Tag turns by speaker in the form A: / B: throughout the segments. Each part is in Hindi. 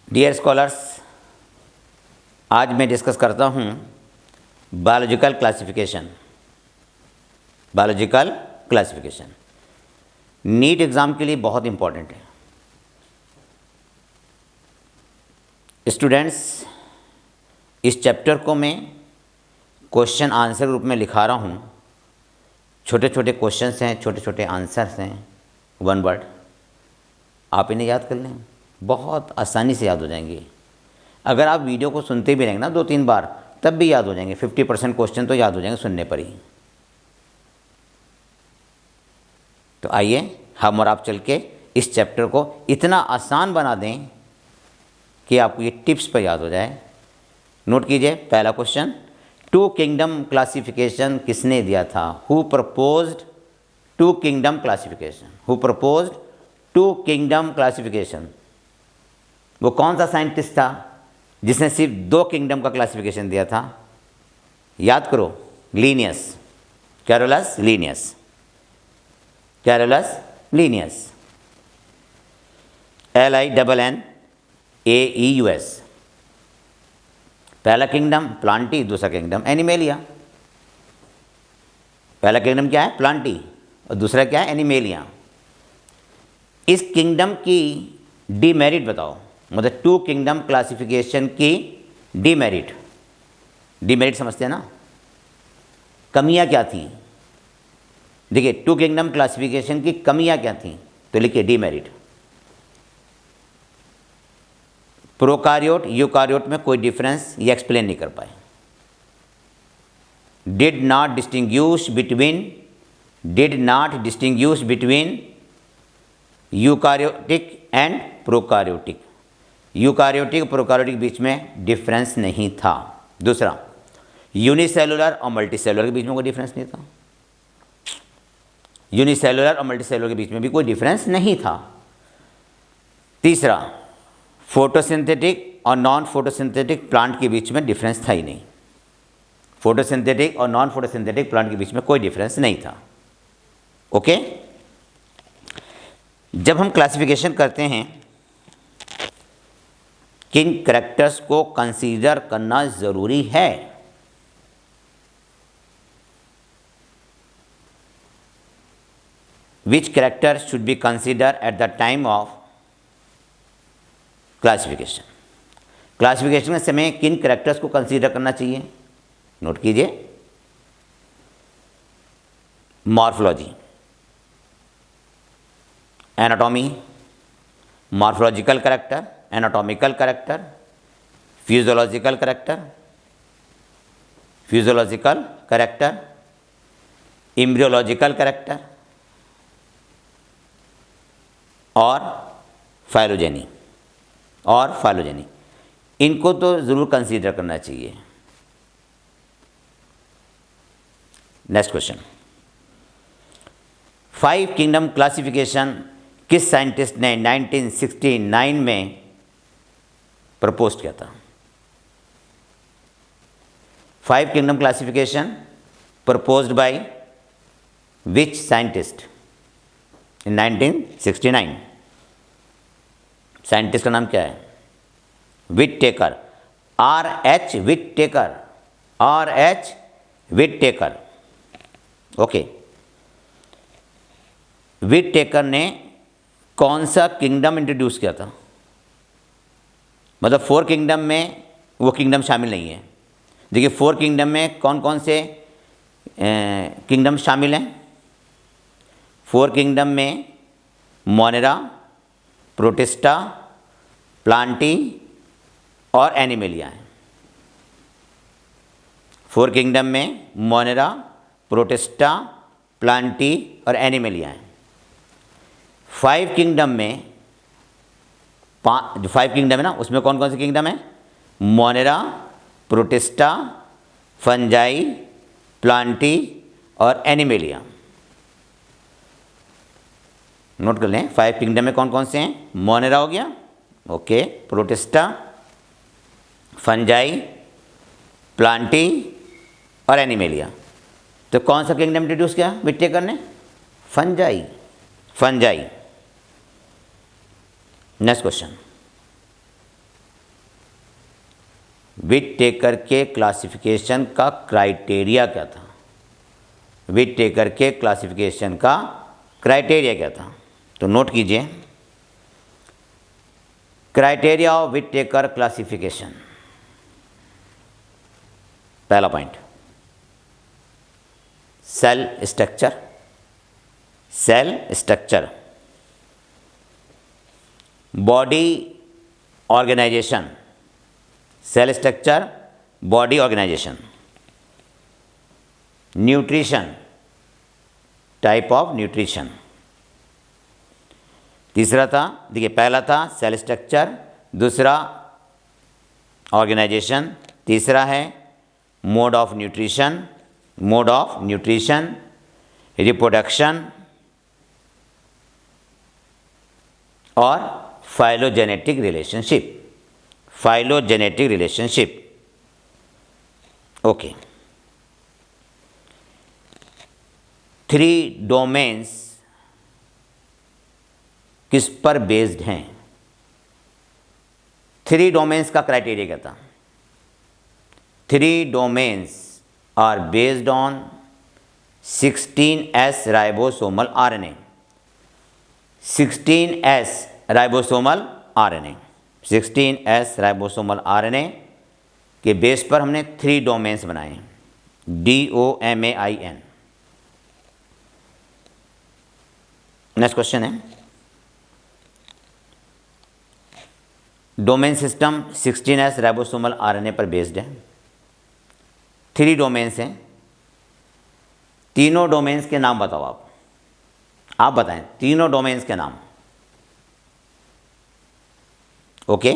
A: डियर स्कॉलर्स, आज मैं डिस्कस करता हूँ biological classification. Biological classification NEET exam के लिए बहुत इम्पॉर्टेंट है। स्टूडेंट्स, इस चैप्टर को मैं क्वेश्चन आंसर रूप में लिखा रहा हूँ। छोटे छोटे क्वेश्चंस हैं, छोटे छोटे आंसर्स हैं, वन वर्ड। आप इन्हें याद कर लें, बहुत आसानी से याद हो जाएंगे। अगर आप वीडियो को सुनते भी रहेंगे ना 2-3 बार, तब भी याद हो जाएंगे। 50% क्वेश्चन तो याद हो जाएंगे सुनने पर ही। तो आइए हम और आप चल के इस चैप्टर को इतना आसान बना दें कि आपको ये टिप्स पर याद हो जाए। नोट कीजिए, पहला क्वेश्चन, टू किंगडम क्लासिफिकेशन किसने दिया था? Who proposed two kingdom classification? Who proposed two kingdom classification? वो कौन सा साइंटिस्ट था जिसने सिर्फ 2 किंगडम का क्लासिफिकेशन दिया था? याद करो, Linnaeus, Carolus Linnaeus, Carolus Linnaeus, LINNAEUS। पहला किंगडम प्लांटी, दूसरा किंगडम एनिमेलिया। पहला किंगडम क्या है? प्लांटी, और दूसरा क्या है? एनिमेलिया। इस किंगडम की डीमेरिट बताओ, मतलब टू किंगडम क्लासिफिकेशन की डीमेरिट। डीमेरिट समझते हैं ना, कमियां क्या थी? देखिए, टू किंगडम क्लासिफिकेशन की कमियां क्या थी, तो लिखिए डीमेरिट। प्रोकारियोट यूकारियोट में कोई डिफरेंस ये एक्सप्लेन नहीं कर पाए। Did not distinguish between eukaryotic and prokaryotic. Eukaryotic prokaryotic के बीच में डिफरेंस नहीं था। दूसरा, यूनिसेलुलर और मल्टीसेलुलर के बीच में कोई डिफरेंस नहीं था। यूनिसेलुलर और मल्टीसेलुलर के बीच में भी कोई डिफरेंस नहीं था। तीसरा, फोटोसिंथेटिक और नॉन फोटोसिंथेटिक प्लांट के बीच में डिफरेंस था ही नहीं। फोटोसिंथेटिक और नॉन फोटोसिंथेटिक प्लांट के बीच में कोई डिफरेंस नहीं था। ओके, जब हम क्लासिफिकेशन करते हैं, किन कैरेक्टर्स को कंसीडर करना ज़रूरी है? विच character should be consider at the time of classification? Classification के समय किन कैरेक्टर्स को कंसीडर करना चाहिए? नोट कीजिए, morphology, anatomy, morphological character, anatomical character, physiological character, embryological character और फाइलोजेनी। इनको तो ज़रूर कंसीडर करना चाहिए। नेक्स्ट क्वेश्चन, 5 किंगडम क्लासिफिकेशन किस साइंटिस्ट ने 1969 में प्रपोज किया था? 5 kingdom classification proposed by which scientist in 1969? Scientist का नाम क्या है? Whittaker, R.H. Whittaker. Okay, Whittaker ने कौन सा किंगडम इंट्रोड्यूस किया था? मतलब 4 किंगडम में वो किंगडम शामिल नहीं है। देखिए, 4 किंगडम में कौन कौन से किंगडम शामिल हैं? 4 किंगडम में मोनेरा, प्रोटिस्टा, प्लांटी और एनिमेलिया हैं। 4 किंगडम में मोनेरा, प्रोटिस्टा, प्लांटी और एनिमेलिया हैं। 5 किंगडम में जो 5 किंगडम है ना, उसमें कौन कौन से किंगडम है? मोनेरा, प्रोटिस्टा, फंजाई, प्लांटी और एनिमेलिया। नोट कर लें, 5 किंगडम में कौन कौन से हैं? मोनेरा हो गया, ओके, प्रोटिस्टा, फंजाई, प्लांटी और एनिमेलिया। तो कौन सा किंगडम इंट्रोड्यूस किया विटेकर ने? Fungi. Next question, Whittaker के क्लासिफिकेशन का क्राइटेरिया क्या था? विट टेकर के क्लासिफिकेशन का क्राइटेरिया क्या था? तो नोट कीजिए, criteria of Whittaker classification. पहला point, cell structure. Cell structure, body organisation. Cell structure, body organisation. Nutrition, type of nutrition. तीसरा था, देखिए पहला था सेल स्ट्रक्चर, दूसरा ऑर्गेनाइजेशन, तीसरा है mode of nutrition. Mode of nutrition, reproduction और phylogenetic relationship. Phylogenetic relationship, okay. 3 domains किस पर बेस्ड हैं? 3 डोमेन्स का क्राइटेरिया क्या था? 3 domains are based on 16S ribosomal RNA। 16S ribosomal RNA, 16S ribosomal RNA के बेस पर हमने 3 डोमेन्स बनाए, DOMAIN। नेक्स्ट क्वेश्चन है, domain system 16S ribosomal RNA पर बेस्ड है। 3 डोमेन्स हैं, तीनों डोमेन्स के नाम बताओ आप बताएं तीनों डोमेन्स के नाम। ओके,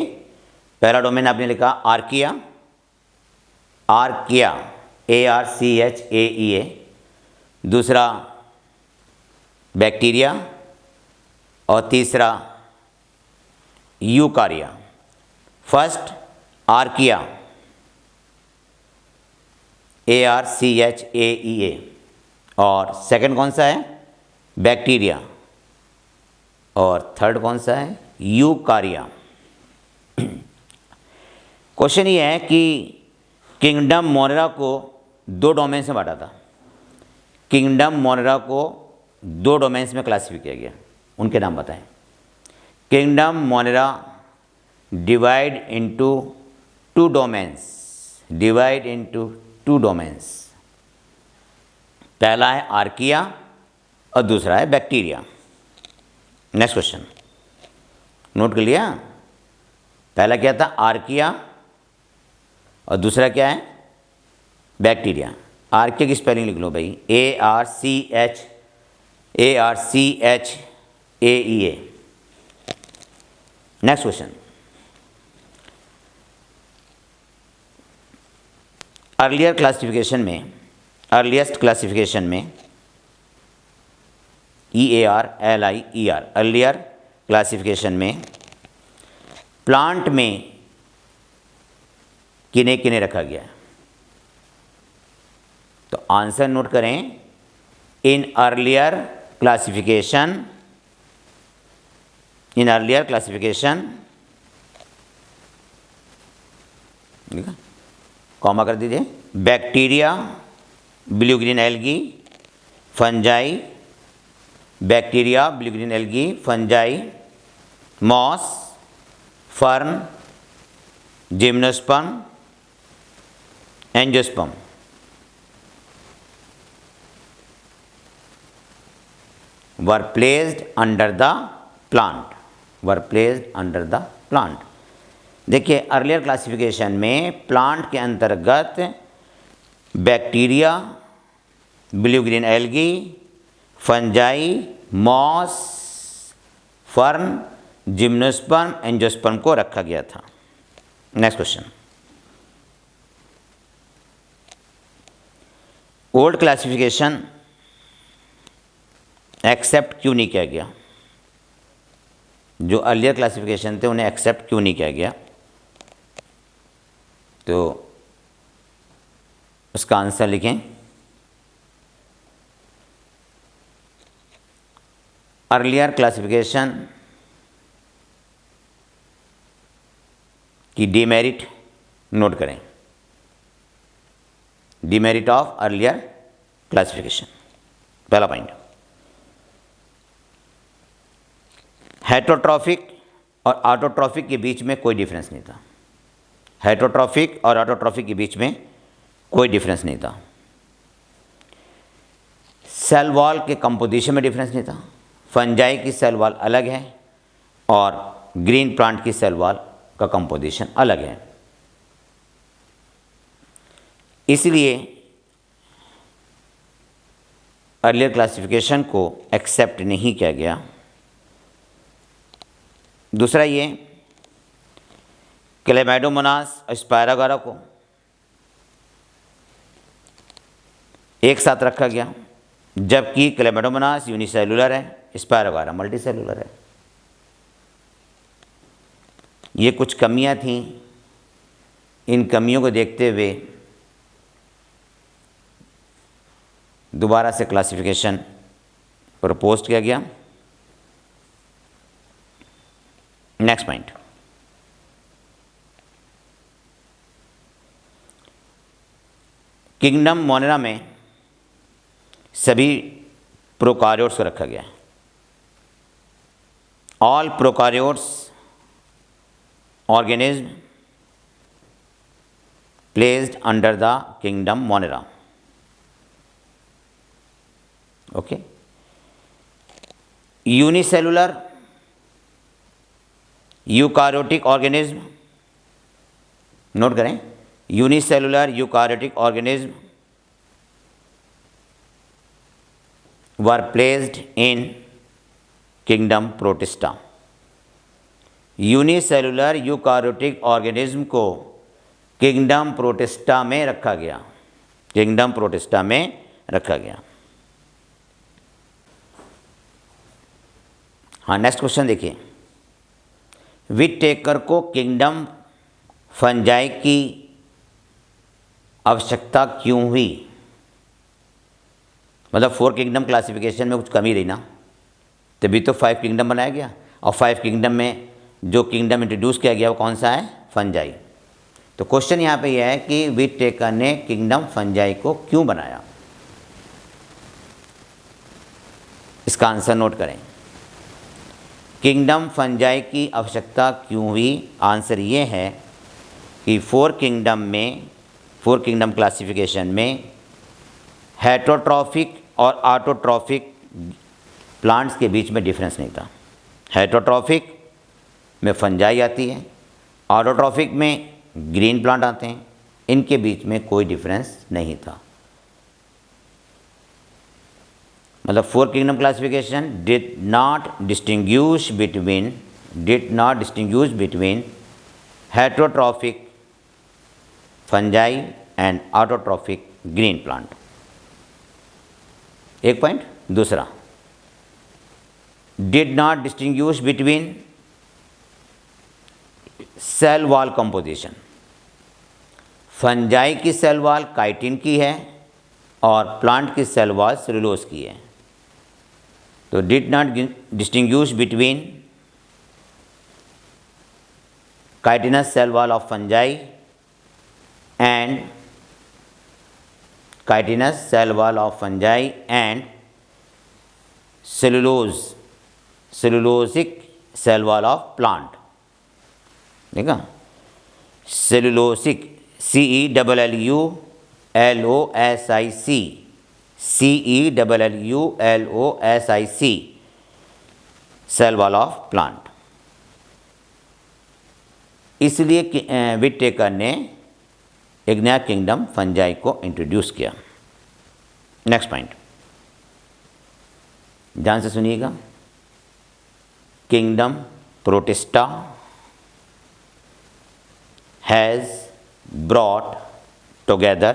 A: पहला डोमेन आपने लिखा आर्किया, आर्किया ARCHAEA। दूसरा बैक्टीरिया और तीसरा यूकारिया। फर्स्ट आर्किया ARCHAEA और सेकंड कौन सा है? बैक्टीरिया। और थर्ड कौन सा है? यूकारिया। क्वेश्चन ये है कि किंगडम मोनेरा को 2 डोमेन्स में बांटा था। किंगडम मोनेरा को 2 डोमेन्स में क्लासिफाई किया गया, उनके नाम बताएं। Kingdom Monera divide into 2 domains. Divide into 2 domains. पहला है आर्किया और दूसरा है बैक्टीरिया। नेक्स्ट क्वेश्चन नोट कर लिया? पहला क्या था? आर्किया और दूसरा क्या है? बैक्टीरिया। आर्किया की स्पेलिंग लिख लो भाई, ARCHAEA। Next question, earlier classification में, अर्लीस्ट क्लासिफिकेशन में EARLIER, अर्लियर क्लासिफिकेशन में प्लांट में किन्हें किन्हें रखा गया है? तो आंसर नोट करें, in earlier classification, in earlier classification, comma कर दीजिए, bacteria, blue green algae, fungi, bacteria, blue green algae, fungi, moss, fern, gymnosperm, angiosperm. Were placed under the plant, were placed under the plant. देखिए अर्लियर क्लासिफिकेशन में प्लांट के अंतर्गत bacteria, blue green algae, fungi, moss, fern, gymnosperm, angiosperm को रखा गया था। Next question, old classification accept क्यों नहीं किया गया? जो अर्लियर क्लासिफिकेशन थे उन्हें एक्सेप्ट क्यों नहीं किया गया? तो उसका आंसर लिखें, अर्लियर क्लासिफिकेशन की डिमेरिट नोट करें, डिमेरिट ऑफ अर्लियर क्लासिफिकेशन। पहला पॉइंट, हेटरोट्रॉफिक और ऑटोट्रॉफिक के बीच में कोई डिफरेंस नहीं था। हेटरोट्रॉफिक और ऑटोट्रॉफिक के बीच में कोई डिफरेंस नहीं था। सेल वॉल के कंपोजिशन में डिफरेंस नहीं था। फंजाई की सेल वॉल अलग है और ग्रीन प्लांट की सेल वॉल का कंपोजिशन अलग है। इसलिए अर्लियर क्लासिफिकेशन को एक्सेप्ट नहीं किया गया। दूसरा ये, क्लेमाइडोमोनास और स्पायरागारा को एक साथ रखा गया, जबकि क्लेमाइडोमोनास यूनिसेलुलर है, स्पायरागारा मल्टीसेलुलर है। ये कुछ कमियां थीं। इन कमियों को देखते हुए दोबारा से क्लासिफिकेशन प्रपोज किया गया। नेक्स्ट पॉइंट, किंगडम मोनेरा में सभी प्रोकार्योट्स को रखा गया है। All prokaryotes organism placed under the kingdom Monera. Okay, unicellular eukaryotic organism, note करें, unicellular eukaryotic organism were placed in kingdom Protista. Unicellular eukaryotic organism को किंगडम प्रोटिस्टा में रखा गया, किंगडम प्रोटिस्टा में रखा गया। हाँ, नेक्स्ट क्वेश्चन देखिए, विट टेकर को किंगडम फंजाई की आवश्यकता क्यों हुई? मतलब 4 किंगडम क्लासिफिकेशन में कुछ कमी रही ना, तभी तो 5 किंगडम बनाया गया। और 5 किंगडम में जो किंगडम इंट्रोड्यूस किया गया वो कौन सा है? फंजाई। तो क्वेश्चन यहाँ पे यह है कि विट टेकर ने किंगडम फंजाई को क्यों बनाया? इसका आंसर नोट करें, किंगडम फंजाई की आवश्यकता क्यों हुई? आंसर ये है कि 4 किंगडम क्लासिफिकेशन में हेटरोट्रॉफिक और ऑटोट्रॉफिक प्लांट्स के बीच में डिफरेंस नहीं था। हेटरोट्रॉफिक में फंजाई आती है, ऑटोट्रॉफिक में ग्रीन प्लांट आते हैं, इनके बीच में कोई डिफरेंस नहीं था। मतलब 4 kingdom classification did not distinguish between heterotrophic fungi and autotrophic green plant. एक पॉइंट। दूसरा, did not distinguish between cell wall composition. Fungi की सेल वॉल काइटिन की है और प्लांट की सेल वॉल सेलुलोज की है। तो did not distinguish between chitinous cell wall of fungi and chitinous cell wall of fungi and cellulosic cell wall of plant. देखा, cellulosic CELLULOSIC cell wall of plant. इसलिए विट टेकर ने एक नया किंगडम फंजाई को इंट्रोड्यूस किया। नेक्स्ट पॉइंट, ध्यान से सुनिएगा, kingdom Protista has brought together,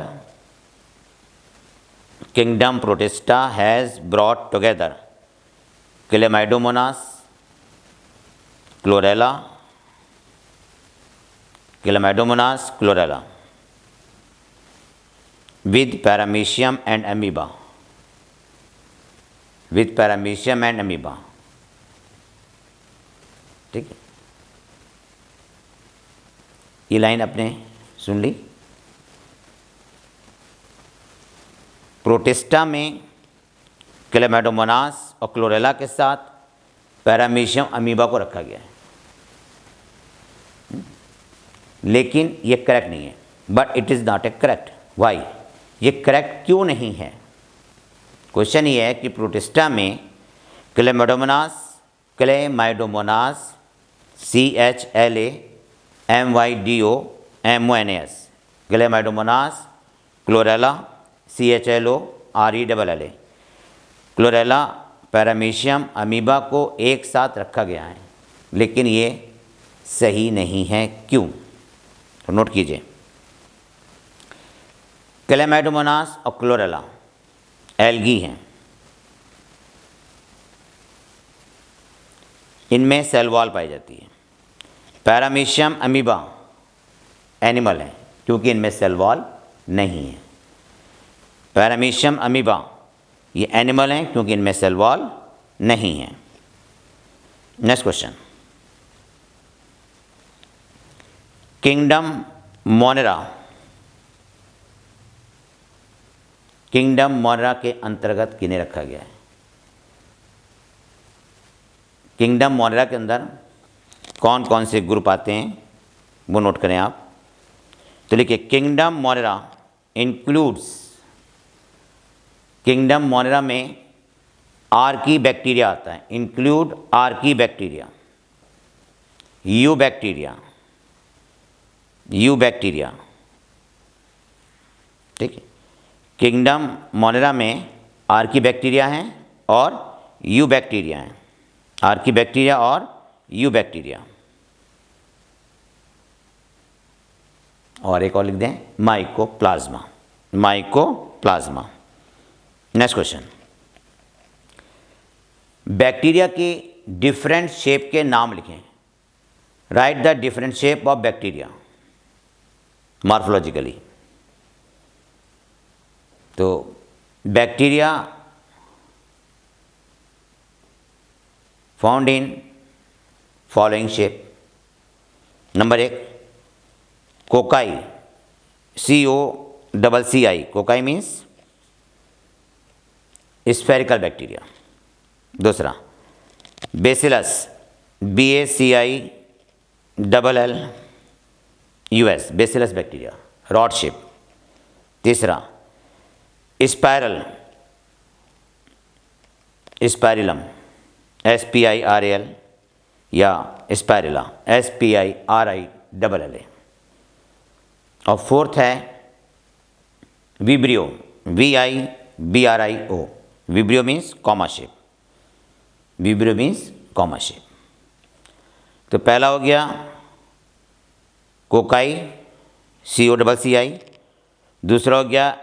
A: Kingdom Protista has brought together Chlamydomonas, chlorella with Paramecium and amoeba. ठीक है, ये लाइन अपने सुन ली। प्रोटिस्टा में क्लेमाइडोमोनास और क्लोरेला के साथ पैरामीशियम अमीबा को रखा गया है, लेकिन ये करेक्ट नहीं है। But it is not A correct. Y? ये करेक्ट क्यों नहीं है? क्वेश्चन ये है कि प्रोटिस्टा में Chlamydomonas CHLAMYDOMONAS, Chlamydomonas, chlorella CHLORELLA, chlorella paramecium amoeba को एक साथ रखा गया है, लेकिन ये सही नहीं है। क्यों? तो नोट कीजिए, क्लेमाइडोमोनास और क्लोरेला एल्गी हैं, इनमें सेल वॉल पाई जाती है। पैरामीशियम अमीबा एनिमल है, क्योंकि इनमें सेल वॉल नहीं है। पैरामीशियम अमीबा ये एनिमल हैं, क्योंकि इनमें सेल वॉल नहीं है। नेक्स्ट क्वेश्चन, किंगडम मोनेरा के अंतर्गत किन्हें रखा गया है? किंगडम मोनेरा के अंदर कौन कौन से ग्रुप आते हैं वो नोट करें आप। तो लिखिए, kingdom Monera includes, kingdom Monera में आर्की बैक्टीरिया आता है, include archaebacteria, eubacteria, ठीक है। किंगडम मोनेरा में आर्की बैक्टीरिया हैं और यू बैक्टीरिया हैं, आर्की बैक्टीरिया और यू बैक्टीरिया। और एक और लिख दें, माइकोप्लाज्मा। नेक्स्ट क्वेश्चन, बैक्टीरिया की डिफरेंट शेप के नाम लिखें। Write the different shape of bacteria morphologically. तो bacteria found in following shape. Number 1, cocci, COCCI, cocci means spherical bacteria. दूसरा, bacillus, BACILLUS, bacillus bacteria, rod shape. तीसरा, स्पाइरलम, SPIRAL या स्पाइरला, SPIRILLA। और फोर्थ है vibrio, VIBRIO, vibrio means comma shape, तो पहला हो गया कोकाई, COCCI। दूसरा हो गया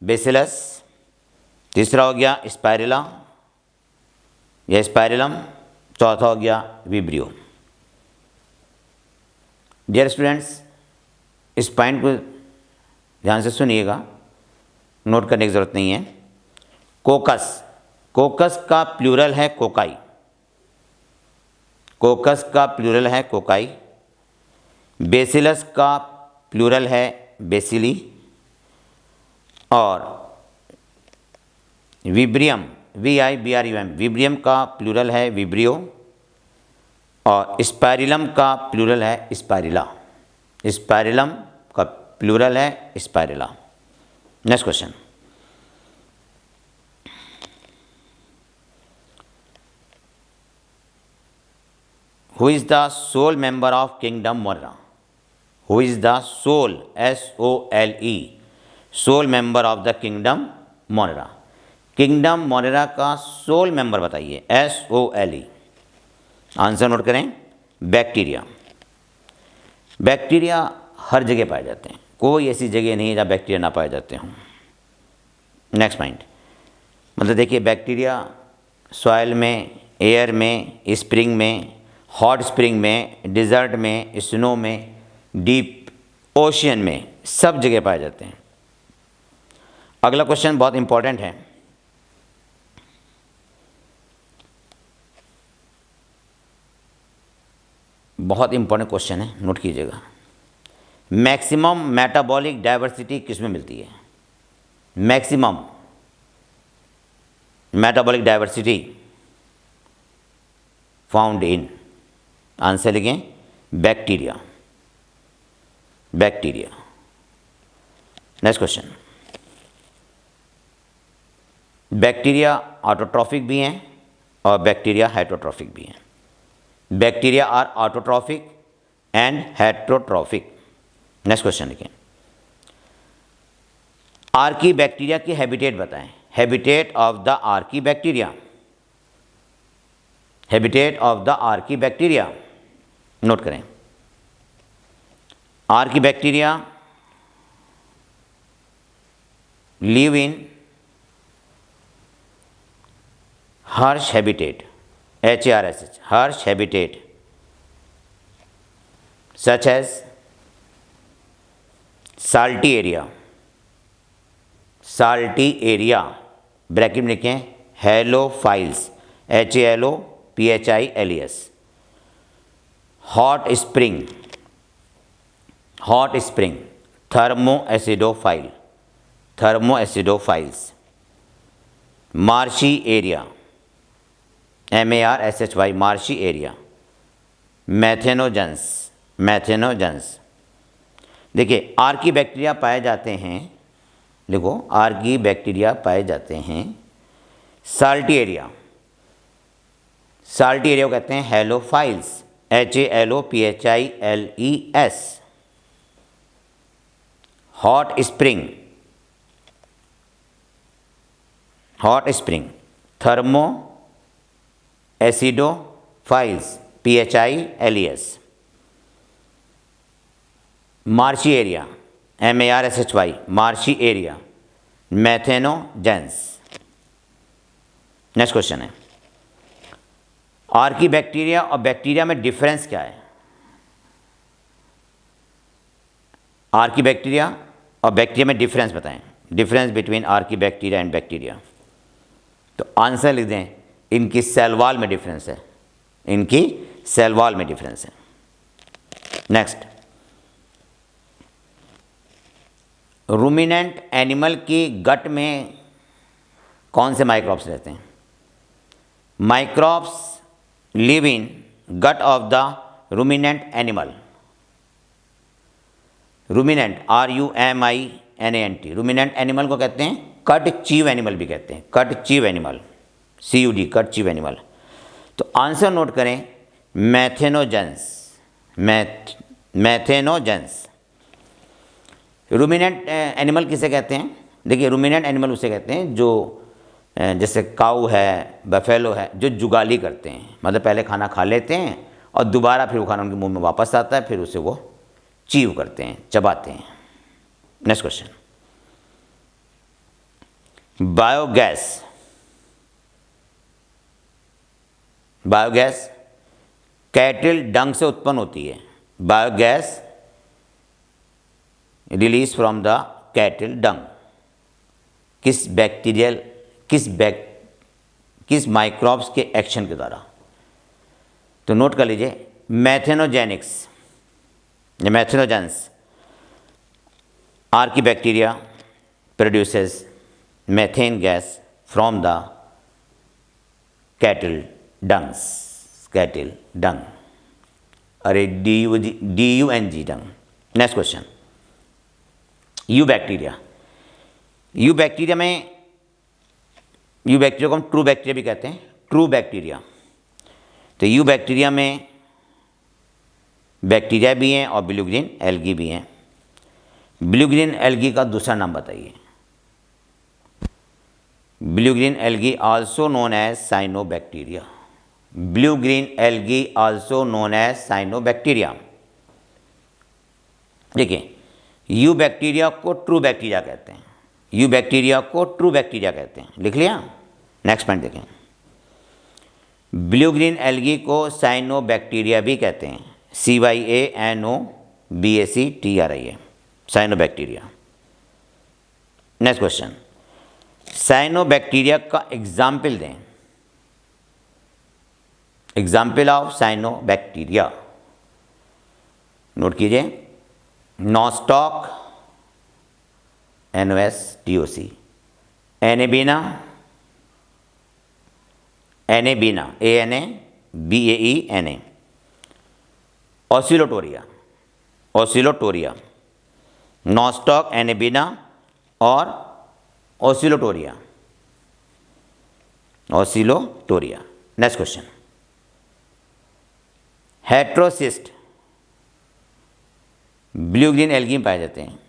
A: बेसिलस। तीसरा हो गया स्पाइरला या स्पाइरलम। चौथा हो गया विब्रियो। डियर स्टूडेंट्स, इस पॉइंट को ध्यान से सुनिएगा, नोट करने की ज़रूरत नहीं है। कोकस का प्लूरल है कोकाई, बेसिलस का प्लूरल है बेसिली, और विब्रियम, VIBRUM, विब्रियम का प्लूरल है विब्रियो, और स्पाइरिलम का प्लूरल है spirilla, next question, Who is the sole member of Kingdom Monera? Who is the sole, SOLE, sole member of the Kingdom Monera? Kingdom Monera का सोल मेंबर बताइए, SOLE। आंसर नोट करें, बैक्टीरिया हर जगह पाए जाते हैं, कोई ऐसी जगह नहीं है जहाँ बैक्टीरिया ना पाए जाते हों। नेक्स्ट पॉइंट, मतलब देखिए, बैक्टीरिया सॉइल में, एयर में, स्प्रिंग में, हॉट स्प्रिंग में, डिज़र्ट में, स्नो में, डीप ओशियन में, सब जगह पाए जाते हैं। अगला क्वेश्चन बहुत इंपॉर्टेंट है। बहुत इंपॉर्टेंट क्वेश्चन है, नोट कीजिएगा। मैक्सिमम मेटाबॉलिक डाइवर्सिटी किस में मिलती है? Maximum metabolic diversity found in, answer लिखें bacteria, bacteria. Next question, bacteria autotrophic भी हैं और बैक्टीरिया हेटरोट्रॉफिक भी हैं। Bacteria are autotrophic and heterotrophic. Next question लिखें, आर्की बैक्टीरिया की हैबिटेट बताएं। Habitat of the archaebacteria, habitat of the archaebacteria, note करें। Archaebacteria live in harsh habitat, HARSH, harsh habitat such as salty area, salty area, bracket में लिखें halophiles, HALOPHILES, hot spring, hot spring, thermoacidophile, thermoacidophiles, marshy area, MARSHY, marshy area, methanogens, methanogens. देखिए आर्की बैक्टीरिया पाए जाते हैं, देखो आर्की बैक्टीरिया पाए जाते हैं साल्टी एरिया, साल्टी एरिया को कहते हैं halophiles, HALOPHILES, hot spring, hot spring, thermoacidophiles, PHILES, marshy area, MARSHY, marshy area, methanogens. Next question है, आर्की बैक्टीरिया और बैक्टीरिया में डिफरेंस क्या है? आर्की बैक्टीरिया और बैक्टीरिया में डिफरेंस बताएं, difference between archaebacteria and bacteria. तो आंसर लिख दें, इनकी सेल वॉल में डिफरेंस है, इनकी सेल वॉल में डिफरेंस है। नेक्स्ट, रूमिनेंट एनिमल की गट में कौन से माइक्रोब्स रहते हैं? Microbes live in gut of the ruminant animal. Ruminant, RUMINANT, ruminant animal को कहते हैं कट चीव एनिमल भी कहते हैं, cud chew animal, CUD, cud chew animal. तो आंसर नोट करें, मैथेनोजेंस, मैथेनोजेंस। रूमिनेंट एनिमल किसे कहते हैं? देखिए रूमिनेंट एनिमल उसे कहते हैं जो जैसे काऊ है, बफेलो है, जो जुगाली करते हैं, मतलब पहले खाना खा लेते हैं और दोबारा फिर वो खाना उनके मुंह में वापस आता है, फिर उसे वो चीव करते हैं, चबाते हैं। Next question, biogas, biogas cattle डंग से उत्पन्न होती है। Biogas release from the cattle डंग, किस बैक्टीरियल, किस माइक्रोब्स के एक्शन के द्वारा? तो नोट कर लीजिए, methanogenics, methanogens. Archaebacteria produces methane gas from the cattle dungs, cattle dung, अरे DUNG dung। Next question, you bacteria, eubacteria को हम ट्रू बैक्टीरिया भी कहते हैं, ट्रू बैक्टीरिया। तो यू बैक्टीरिया में बैक्टीरिया भी हैं और ब्लू ग्रीन एल्गी भी हैं। ब्लू ग्रीन एल्गी का दूसरा नाम बताइए। Blue green algae also known as cyanobacteria, blue green algae also known as cyanobacteria. देखिए यू बैक्टीरिया को ट्रू बैक्टीरिया कहते हैं, यू बैक्टीरिया को ट्रू बैक्टीरिया कहते हैं, लिख लिया। नेक्स्ट पॉइंट देखें, ब्लू ग्रीन एल्गी को साइनोबैक्टीरिया भी कहते हैं, CYANOBACTRIA, cyanobacteria. Next question, cyanobacteria का एग्जाम्पल दें, एग्जाम्पल ऑफ साइनोबैक्टीरिया। नोट कीजिए, Nostoc NOSTOC, Anabaena ANABAENA, Oscillatoria, Nostoc, Anabaena और Oscillatoria. Next question, heterocyst blue green algae में पाए जाते हैं।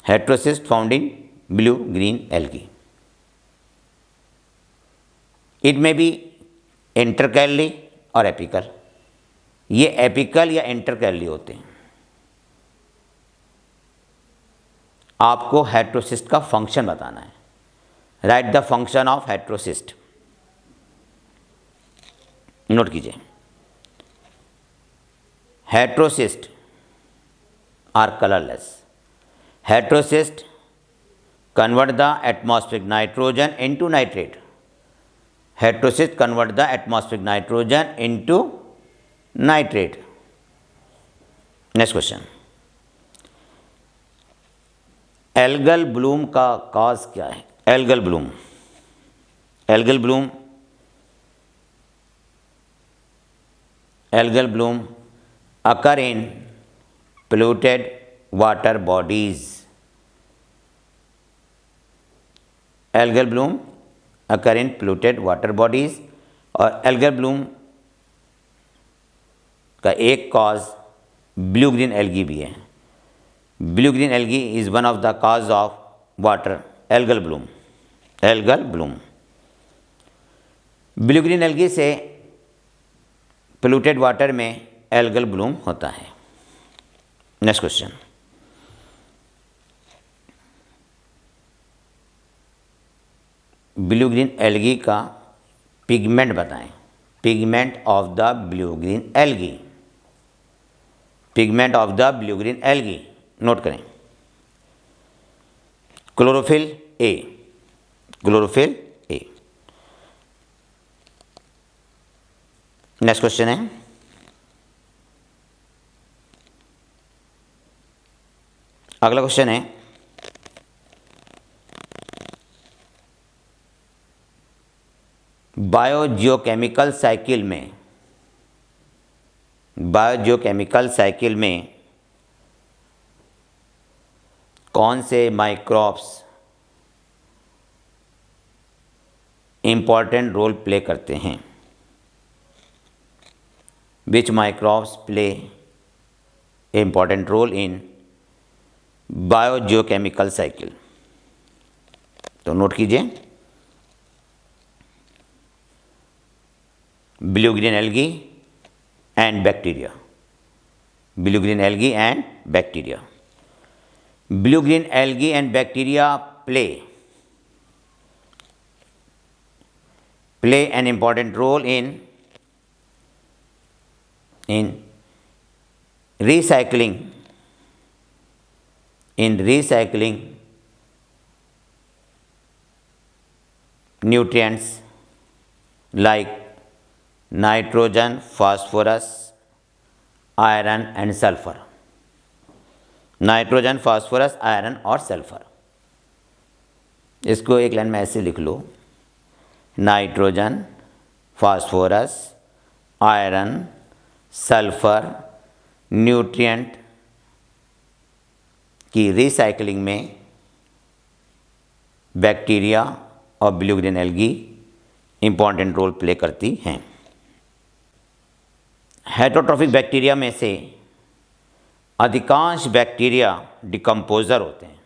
A: Heterocyst found in blue green algae. It में बी इंटरकैली और एपिकल। ये एपिकल या इंटरकैली होते हैं। आपको हेट्रोसिस्ट का फंक्शन बताना है। Write the function of heterocyst. Note कीजिए, हेट्रोसिस्ट आर कलरलेस। हेट्रोसिस्ट convert the atmospheric nitrogen into nitrate. Heterocyst convert the atmospheric nitrogen into nitrate. Next question, algal Bloom का कॉज क्या है? Algal Bloom occur in polluted water bodies. Algal Bloom occur in polluted water bodies. और एल्गल ब्लूम का एक कॉज ब्लू ग्रीन एल्गी भी है। Blue green algae is one of the cause of water algal Bloom. Blue green algae से पोल्यूटेड वाटर में एल्गल ब्लूम होता है। Next question, blue green algae का पिगमेंट बताएं। Pigment of the blue green algae. Note करें, क्लोरोफिल ए। नेक्स्ट क्वेश्चन है, अगला क्वेश्चन है, बायोजियोकेमिकल साइकिल में कौन से माइक्रोब्स इंपॉर्टेंट रोल प्ले करते हैं? Which microbes play important role in biogeochemical cycle? तो नोट कीजिए, blue green algae and bacteria. Blue green algae and bacteria play an important role in recycling nutrients like nitrogen, phosphorus, iron and sulfur. Nitrogen, phosphorus, iron और सल्फर। इसको एक लाइन में ऐसे लिख लो, nitrogen, phosphorus, iron, sulphur nutrient की रिसाइकलिंग में बैक्टीरिया और blue green algae important role play करती हैं। हेटरोट्रॉफिक बैक्टीरिया में से अधिकांश बैक्टीरिया डिकम्पोज़र होते हैं।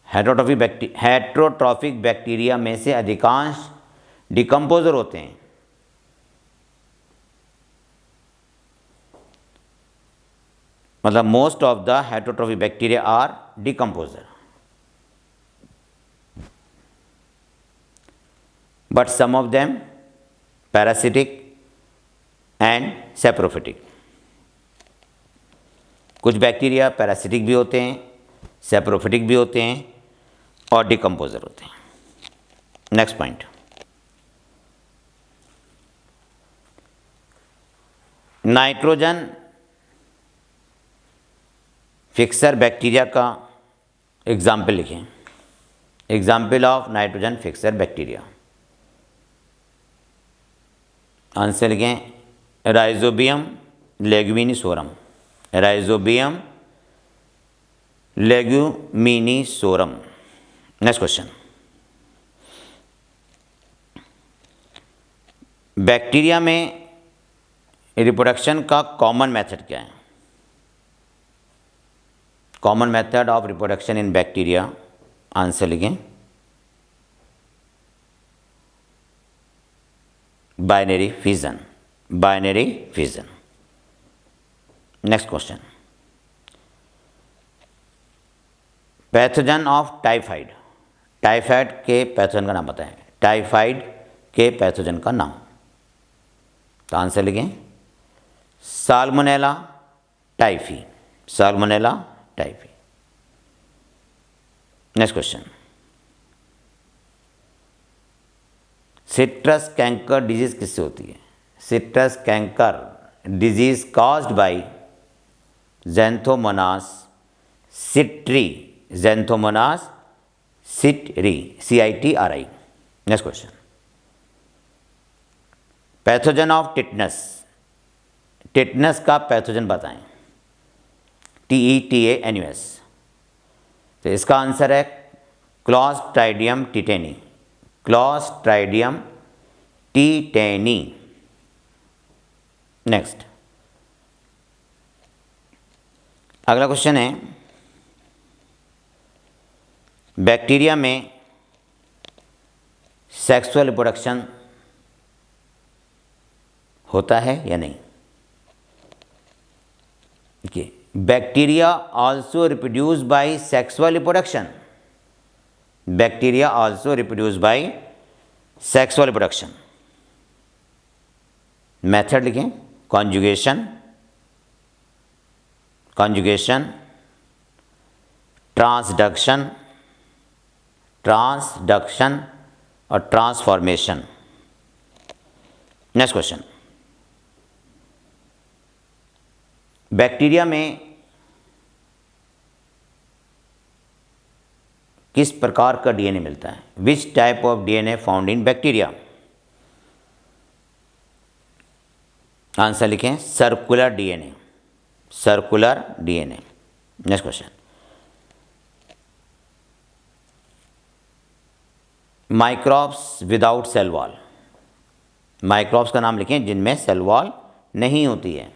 A: हेटरोट्रॉफिक बैक्टीरिया में से अधिकांश डिकम्पोज़र होते हैं। मतलब most of the heterotrophic bacteria are decomposer, but some of them parasitic and saprophytic. कुछ बैक्टीरिया पैरासिटिक भी होते हैं, सेप्रोफिटिक भी होते हैं और डिकम्पोज़र होते हैं। Next point, nitrogen fixer bacteria का एग्जाम्पल लिखें। Example of nitrogen fixer bacteria. Answer लिखें Rhizobium leguminosarum. Rhizobium leguminosarum. Next question, bacteria में रिप्रोडक्शन का कॉमन मेथड क्या है? Common method of reproduction in bacteria. Answer लिखें binary fission. Binary fission. Next question, pathogen of typhoid. Typhoid के पैथोजन का नाम बताएं। टाइफाइड के पैथोजन का नाम। तो आंसर लिखें Salmonella typhi. Salmonella typhi. Next question, citrus canker disease किससे होती है? Citrus canker disease caused by Xanthomonas citri. Xanthomonas citri, CITRI। Next question, pathogen of tetanus. Tetanus का पैथोजन बताएं। TETANUS। तो इसका आंसर है Clostridium tetani. Clostridium tetani. Next, अगला क्वेश्चन है बैक्टीरिया में सेक्सुअल रिप्रोडक्शन होता है या नहीं? देखिए, bacteria also reproduce by sexual reproduction. Bacteria also reproduce by sexual reproduction. Method लिखें कॉन्जुगेशन, कॉन्जुगेशन, ट्रांसडक्शन, ट्रांसडक्शन और ट्रांसफॉर्मेशन। नेक्स्ट क्वेश्चन, बैक्टीरिया में किस प्रकार का DNA मिलता है? Which type of DNA found in bacteria? Answer लिखें circular DNA। Circular DNA। Next question, microbes without cell wall. Microbes का नाम लिखें जिनमें सेल वॉल नहीं होती है।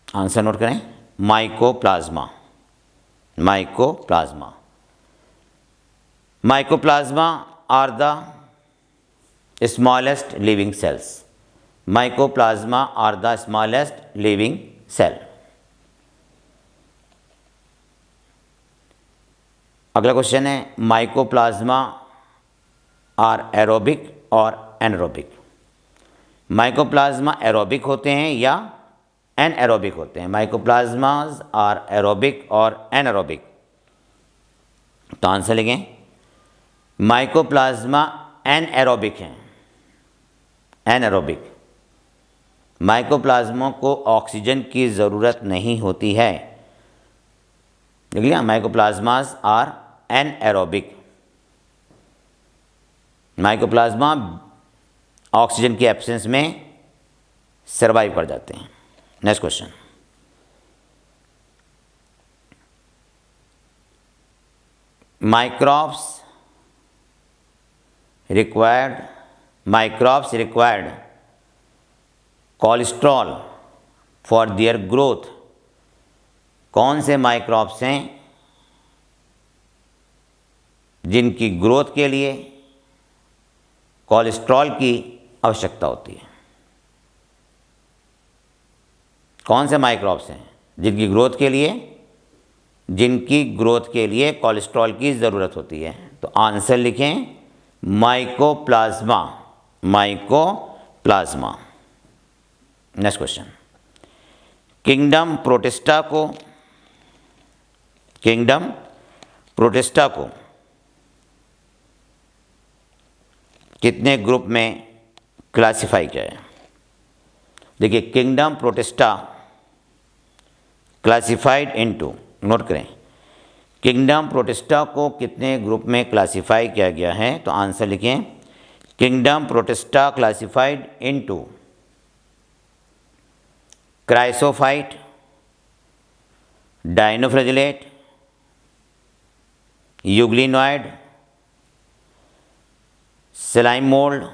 A: आंसर नोट करें mycoplasma. Mycoplasma. Mycoplasma are the smallest living cells. Mycoplasma are the smallest living cell. अगला क्वेश्चन है माइकोप्लाज्मा आर एरोबिक और एनएरोबिक। माइकोप्लाज्मा एरोबिक होते हैं या एनएरोबिक होते हैं? माइकोप्लाज्माज आर एरोबिक और एनएरोबिक। तो आंसर लिखें माइकोप्लाज्मा एनएरोबिक हैं। एनएरोबिक। माइकोप्लाज्मा को ऑक्सीजन की ज़रूरत नहीं होती है। देख लिया, माइकोप्लाज्माज आर एनएरोबिक। माइकोप्लाज्मा ऑक्सीजन की एब्सेंस में सर्वाइव कर जाते हैं। Next question, microbes required cholesterol for their growth. कौन से माइक्रोब्स हैं जिनकी ग्रोथ के लिए कोलेस्ट्रॉल की आवश्यकता होती है? कौन से माइक्रोब्स हैं जिनकी ग्रोथ के लिए कोलेस्ट्रॉल की ज़रूरत होती है? तो आंसर लिखें mycoplasma. Mycoplasma. Next question, kingdom protista को कितने ग्रुप में क्लासिफाई किया है? देखिए, kingdom Protista classified into, note करें, किंगडम प्रोटिस्टा को कितने ग्रुप में क्लासिफाई किया गया है? तो आंसर लिखें, kingdom Protista classified into chrysophyte, dinoflagellate, euglenoid, slime mould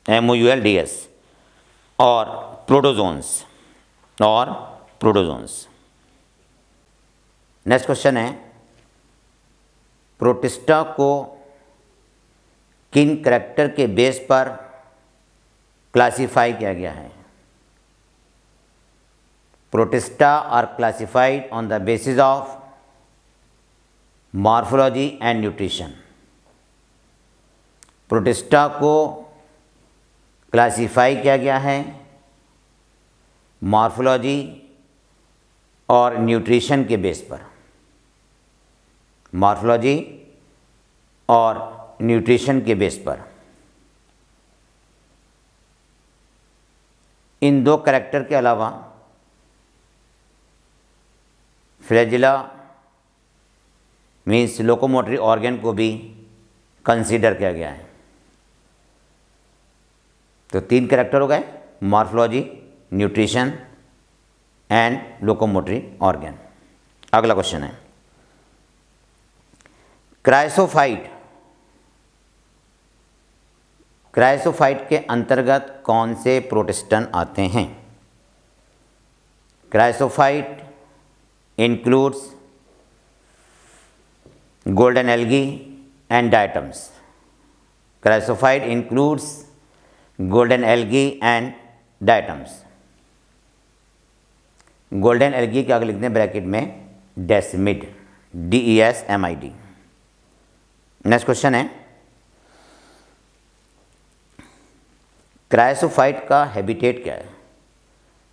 A: MOULDS और प्रोटोजोन्स नेक्स्ट क्वेश्चन है, प्रोटिस्टा को किन करैक्टर के बेस पर क्लासिफाई किया गया है? Protista are classified on the basis of morphology and nutrition. Protista को क्लासिफाई किया गया है मॉर्फोलॉजी और न्यूट्रिशन के बेस पर, मॉर्फोलॉजी और न्यूट्रिशन के बेस पर। इन दो करैक्टर के अलावा फ्लैजिला मीन्स लोकोमोटरी ऑर्गन को भी कंसीडर किया गया है। तो 3 करैक्टर हो गए, morphology, nutrition and locomotory organ. अगला क्वेश्चन है, क्राइसोफाइट के अंतर्गत कौन से प्रोटिस्टन आते हैं? Chrysophyte includes golden algae and diatoms. Chrysophyte includes golden algae and diatoms. Golden algae के आगे लिखते हैं ब्रैकेट में डेस्मिड, DESMID। नेक्स्ट क्वेश्चन है, क्राइसोफाइट का हैबिटेट क्या है?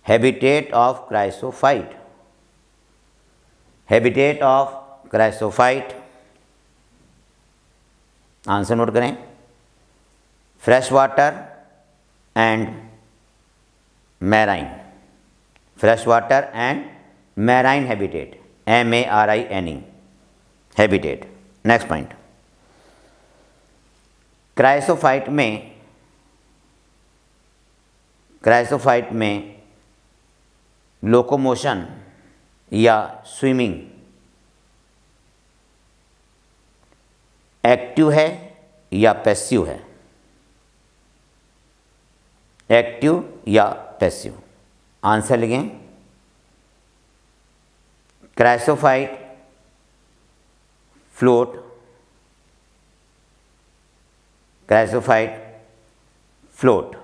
A: Habitat of chrysophyte, habitat of chrysophyte, answer note करें, fresh water and marine, fresh water and marine habitat, MARINE habitat. Next point, chrysophyte में लोकोमोशन या स्विमिंग एक्टिव है या पैसिव है? एक्टिव या पैसिव? आंसर लिखें, chrysophyte float, chrysophyte float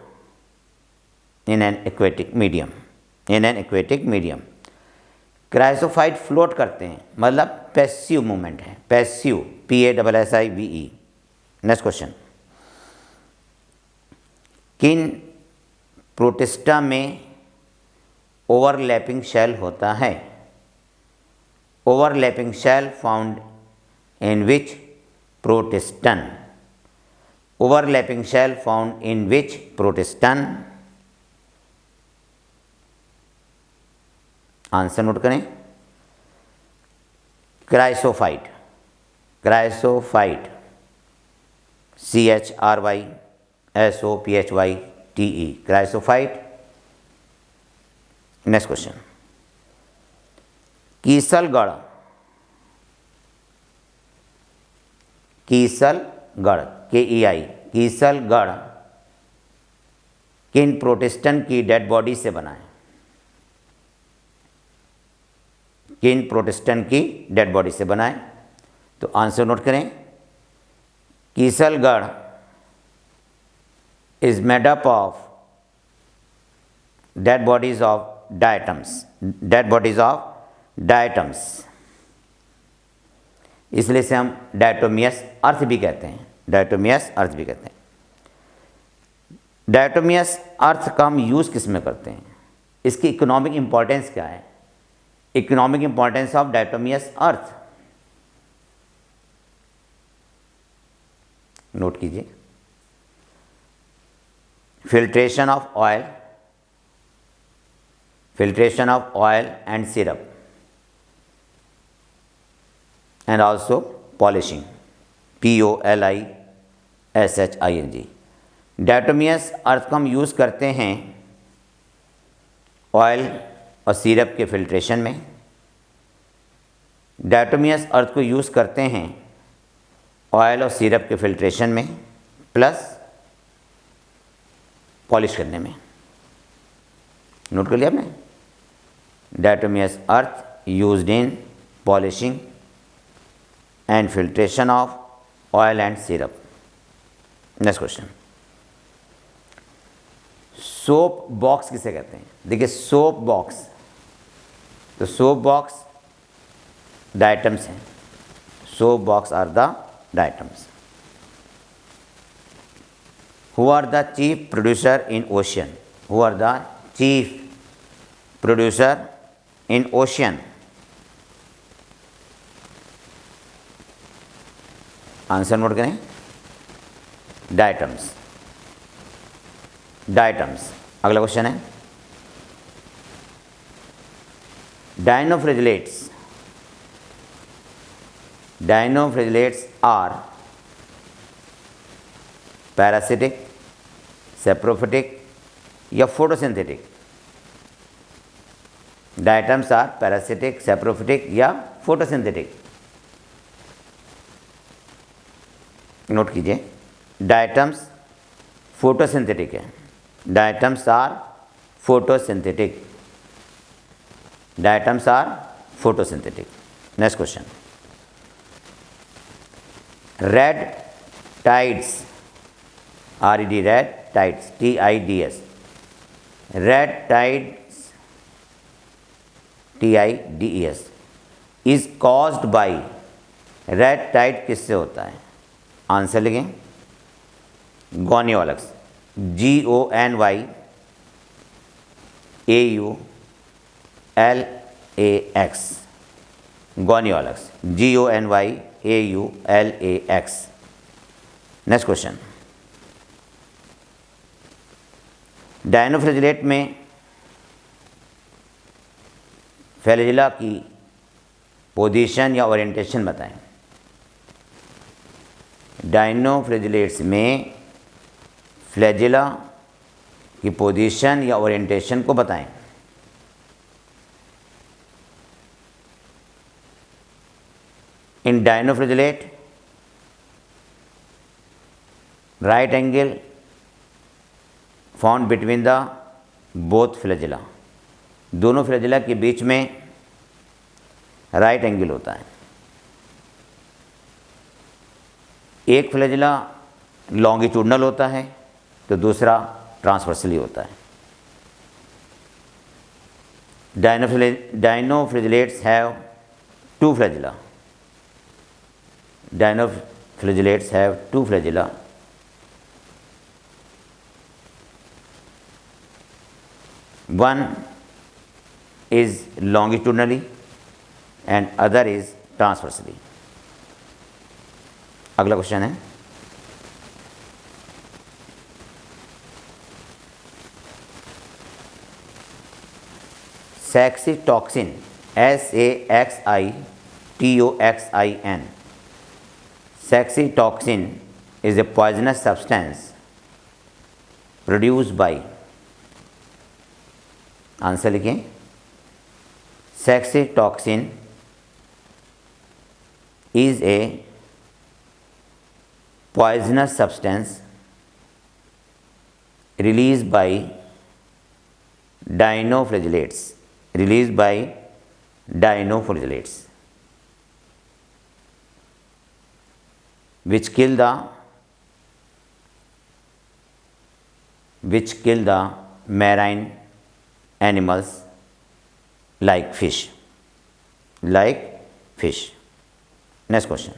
A: in an aquatic medium, in an aquatic medium। Chrysophyte float करते हैं मतलब पैसिव मूवमेंट है, पैसिव, PASSIVE। नेक्स्ट क्वेश्चन, किन प्रोटिस्टा में ओवरलैपिंग शेल होता है? Overlapping shell found in which protistan, overlapping shell found in which protistan? Answer note करें, chrysophyte, chrysophyte, CHRYSOPHYTE, chrysophyte. Next question, kieselguhr, kieselguhr KEI, kieselguhr किन प्रोटिस्टन की डेड बॉडी से बना है? किन प्रोटिस्टन की डेड बॉडी से बना है? तो आंसर नोट करें, kieselguhr is made up of dead bodies of diatoms, dead bodies of diatoms, इसलिए से हम डायटोमियस अर्थ भी कहते हैं, डायटोमियस अर्थ भी कहते हैं। डायटोमियस अर्थ का हम यूज़ किस में करते हैं? इसकी इकोनॉमिक इंपॉर्टेंस क्या है? Economic importance of diatomaceous earth note कीजिए, filtration of oil, filtration of oil and syrup, and also polishing, POLISHING। Diatomaceous earth को हम यूज़ करते हैं ऑयल और सिरप के फिल्ट्रेशन में। डायटोमियस अर्थ को यूज़ करते हैं ऑयल और सिरप के फिल्ट्रेशन में प्लस पॉलिश करने में। नोट कर लिया आपने? Diatomaceous earth used in polishing and filtration of oil and syrup. Next question, soap box किसे कहते हैं? देखिए सोप बॉक्स, तो सोप बॉक्स डायटम्स हैं। Soap box are the diatoms. Who are the chief producer in ocean? Who are the chief producer in ocean? Answer note करें, डायटम्स। डायटम्स। अगला क्वेश्चन है, dinoflagellates. Dinoflagellates are parasitic, saprophytic या photosynthetic? Diatoms are parasitic, saprophytic या फोटोसिंथेटिक? नोट कीजिए, डायटम्स फोटोसिंथेटिक है। Diatoms are photosynthetic. Diatoms are photosynthetic. Next question, red tides, RED, red tides, TIDS, red tides, TIDES is caused by, red tide किससे होता है? आंसर लिखें, gonyaulax, GONYAULAX, gonyaulax, GONYAULAX। Next question, dinoflagellate में फ्लैजिला की पोजीशन या ओरिएंटेशन बताएं। डायनोफ्रिजिलेट्स में फ्लैजिला की पोजीशन या ओरिएंटेशन को बताएं। In dinoflagellate, right angle found between the both flagella, दोनों फ्लैजिला के बीच में राइट एंगल होता है। एक फ्लैजिला लॉन्गिट्यूडनल होता है तो दूसरा ट्रांसवर्सली होता है। Dinoflagellates have two flagella. Dinoflagellates have two flagella. One is longitudinally and other is transversely। अगला क्वेश्चन है, saxitoxin, SAXITOXIN, saxitoxin is a poisonous substance produced by, answer लिखें, saxitoxin is a poisonous substance released by dinoflagellates, released by dinoflagellates, which kill the marine animals like fish, like fish। Next question,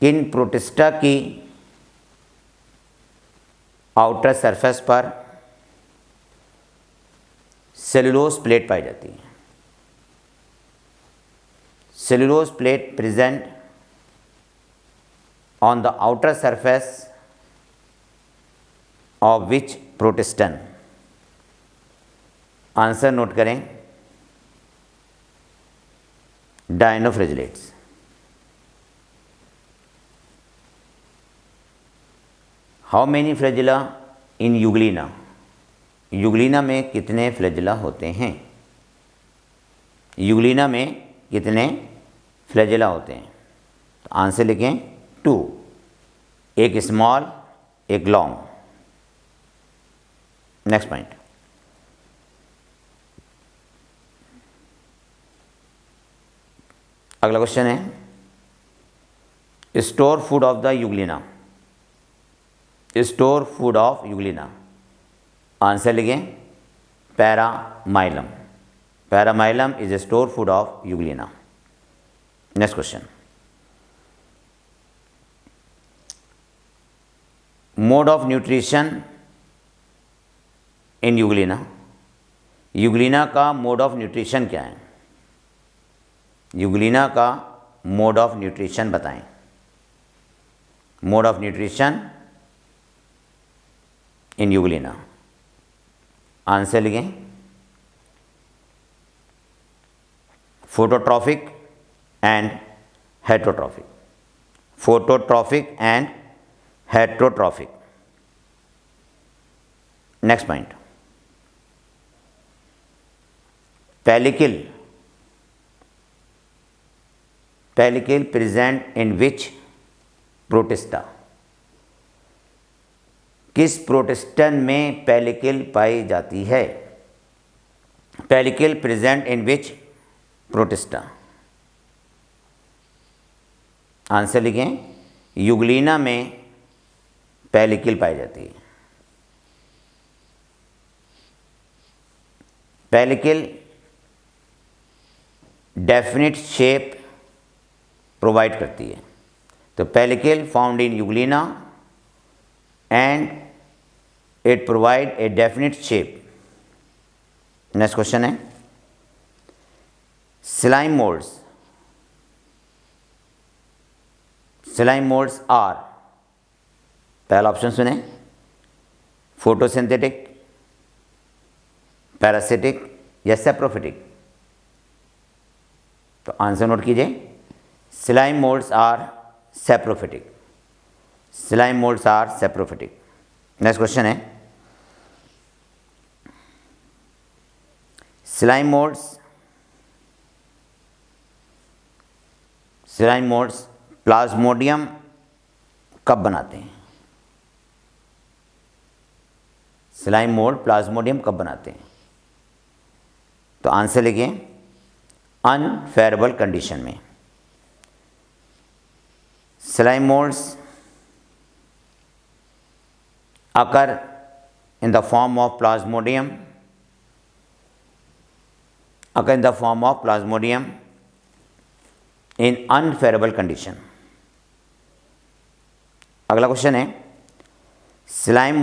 A: किन प्रोटिस्टा की आउटर सरफेस पर सेलुलोज प्लेट पाई जाती है? Cellulose plate present on the outer surface of which protistan? Answer note करें, dinoflagellates. How many flagella in Euglena? Euglena में कितने फ्लैजिला होते हैं? यूग्लिना में कितने फ्लैजिला होते हैं? तो आंसर लिखें 2, एक स्मॉल एक लॉन्ग। नेक्स्ट पॉइंट, अगला क्वेश्चन है store food of the Euglena. Store food of Euglena, answer लिखें paramylum. Paramylum is a store food of Euglena. Next question, mode of nutrition in Euglena. Euglena का मोड ऑफ न्यूट्रिशन क्या है? यूग्लिना का मोड ऑफ न्यूट्रिशन बताएं। Mode of nutrition in Euglena, answer लिखें phototrophic and heterotrophic. Phototrophic and heterotrophic. Next point, pellicle. Pellicle present in which protista? किस प्रोटिस्टन में पेलिकल पाई जाती है? Pellicle present in which Protista, answer लिखें यूग्लिना में पेलिकल पाई जाती है। पेलिकल डेफिनिट शेप प्रोवाइड करती है। तो pellicle found in Euglena and it provide a definite shape. Next question है slime moulds. Slime moulds are, पहला ऑप्शन सुने, फोटोसिंथेटिक, पैरासिटिक या सेप्रोफिटिक। तो आंसर नोट कीजिए, slime moulds are saprophytic. Slime moulds are saprophytic. Next question है स्लाइम मोल्ड्स प्लाज्मोडियम कब बनाते हैं? स्लाइम मोल्ड प्लाज्मोडियम कब बनाते हैं? तो आंसर लिखिए अनफेयरेबल कंडीशन में। Slime moulds occur in the form of plasmodium in unfavorable condition। अगला क्वेश्चन है स्लाइम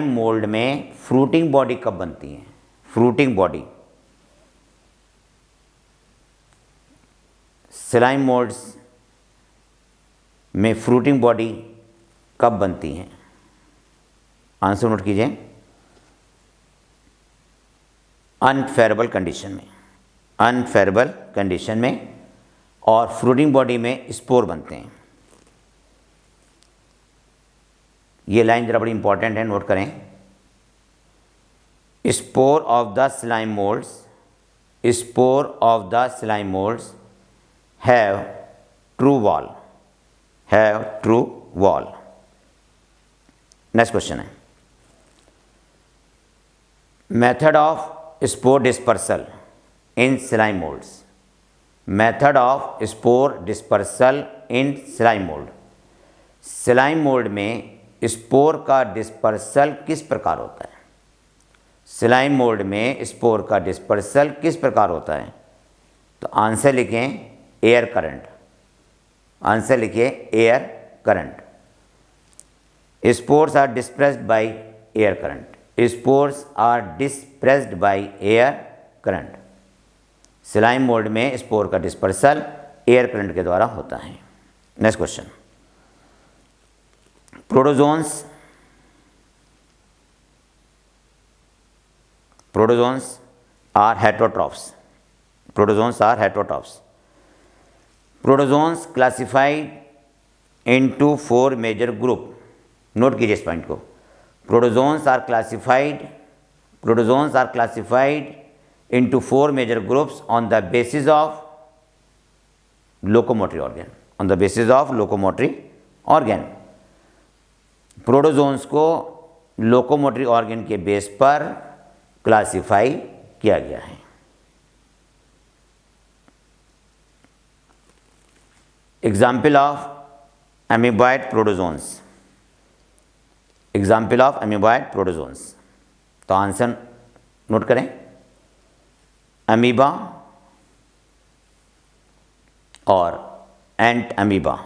A: मोल्ड में फ्रूटिंग बॉडी कब बनती है? फ्रूटिंग बॉडी, स्लाइम मोल्ड्स में फ्रूटिंग बॉडी कब बनती हैं? आंसर नोट कीजिए अनफेयरेबल कंडीशन में। अनफेयरेबल कंडीशन में और फ्रूटिंग बॉडी में स्पोर बनते हैं। ये लाइन जरा बड़ी इंपॉर्टेंट है, नोट करें। Spore of the slime moulds, spore of the slime moulds have true wall, have true wall. Next question है method of spore dispersal in slime moulds. Method of spore dispersal in slime mould. Slime mould में स्पोर का डिस्पर्सल किस प्रकार होता है? स्लाइम मोल्ड में स्पोर का डिस्पर्सल किस प्रकार होता है? तो आंसर लिखें एयर करंट। आंसर लिखिए air current. Spores are dispersed by air current. Spores are dispersed by air current. Slime mould में स्पोर का डिस्पर्सल एयर करंट के द्वारा होता है। Next question, protozoans are heterotrophs. Protozoans are heterotrophs. Protozoans classified into 4 major group. Note कीजिए इस पॉइंट को। Protozoans are classified into 4 major groups on the basis of locomotory organ। Protozoans को लोकोमोटरी ऑर्गन के बेस पर क्लासिफाई किया गया है। Example of amoeboid protozoans. तो आंसर नोट करें, अमीबा और एंट अमीबा।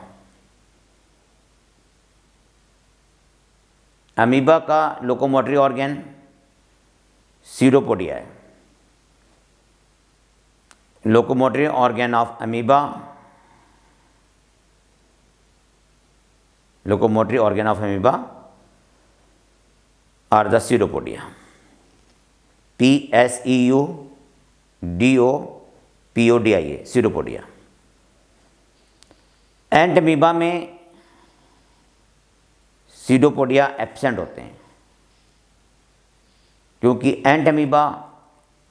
A: अमीबा का लोकोमोटरी ऑर्गन सीरोपोडिया है। Locomotory organ of amoeba are the pseudopodia. PSEUDOPODIA pseudopodia. Entamoeba में सीडोपोडिया एब्सेंट होते हैं क्योंकि एंट अमीबा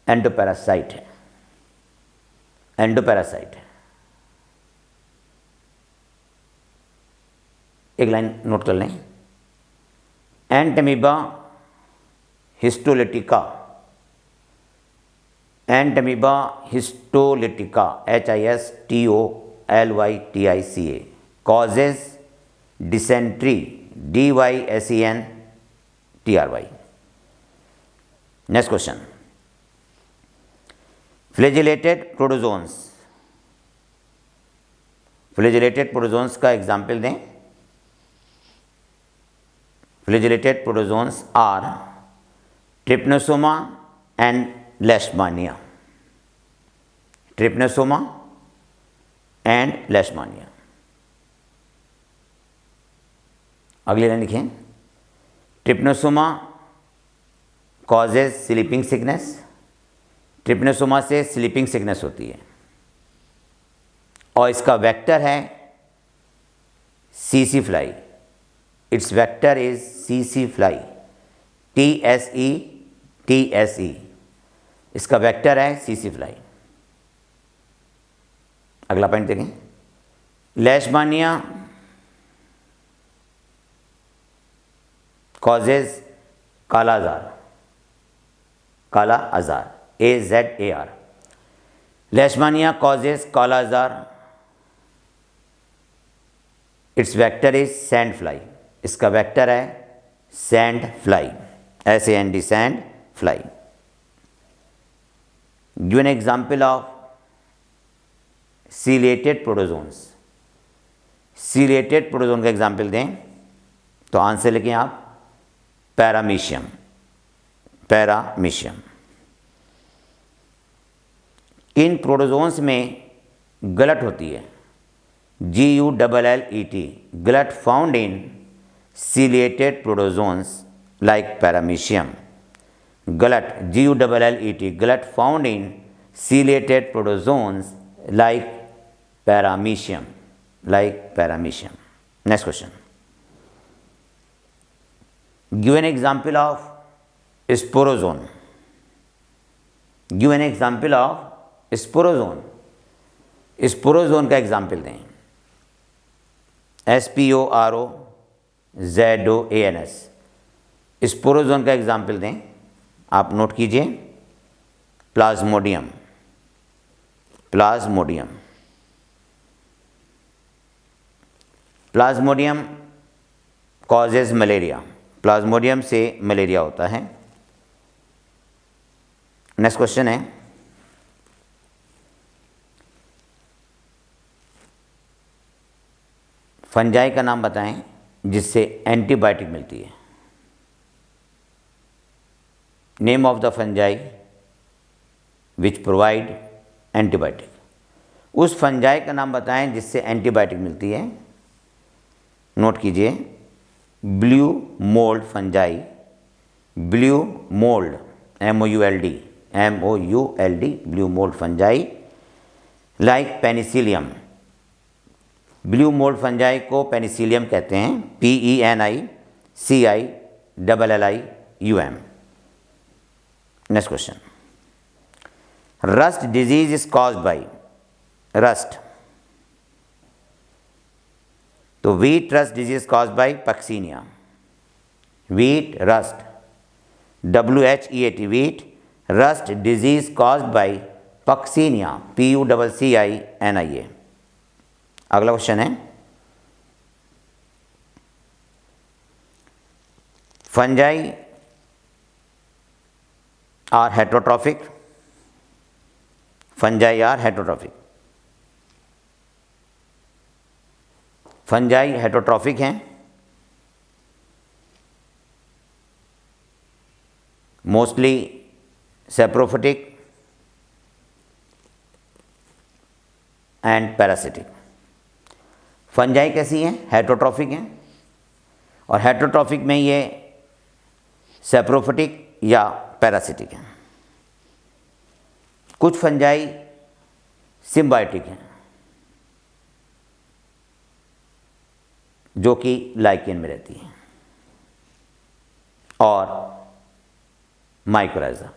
A: एंडोपैरासाइट है। एक लाइन नोट कर लें, एंट amoeba histolytica HISTOLYTICA causes dysentery DYSENTRY। Next question, flagellated protozoans का एग्जाम्पल दें। Flagellated protozoans are trypanosoma and लेशमानिया। अगली लाइन लिखें, trypanosoma causes sleeping sickness. Trypanosoma से स्लीपिंग सिकनेस होती है और इसका वेक्टर है CC fly. It's vector is CC fly, TSE। इसका वेक्टर है सीसी फ्लाई। अगला पॉइंट देखें, लेशमानिया कॉजेज काला आजार AZAR। लेशमानिया कॉजेज काला आजार। It's vector is sand fly. इसका वेक्टर है sand fly, SAND sand fly. Give an example of ciliated protozoan का एग्जाम्पल दें। तो आंसर लिखें आप पैरामीशियम। इन प्रोटोजोन्स में गलट होती है, GULLET, gullet found in ciliated protozoans like Paramecium. Gullet GULLET, gullet found in ciliated protozoans like Paramecium. Next question, give an example of sporozoan. Sporozoan का एग्जाम्पल दें। SPOROZOANS। स्पोरोजोन का एग्जाम्पल दें, आप नोट कीजिए, Plasmodium. Plasmodium causes malaria. Plasmodium से मलेरिया होता है। नेक्स्ट क्वेश्चन है, फंजाई का नाम बताएं जिससे एंटीबायोटिक मिलती है। Name of the fungi which provide antibiotic. उस फंजाई का नाम बताएं जिससे एंटीबायोटिक मिलती है। नोट कीजिए, blue mould fungi. MOULD, blue mould fungi like Penicillium. Blue mould fungi को पेनिसिलियम कहते हैं, PENICILLIUM। Next question, rust disease is caused by, rust, तो wheat rust disease caused by Puccinia, wheat rust, WHEAT, wheat rust disease caused by Puccinia, PUCCINIA। अगला क्वेश्चन है, fungi are heterotrophic, fungi are heterotrophic, fungi heterotrophic हैं, mostly saprophytic and parasitic. Fungi कैसी हैं? हेटरोट्रॉफिक हैं, और हेटरोट्रॉफिक में ये सेप्रोफिटिक या पैरासिटिक हैं। कुछ फंजाई सिम्बायोटिक हैं, जो कि लाइकेन में रहती हैं, और माइकोराइजा।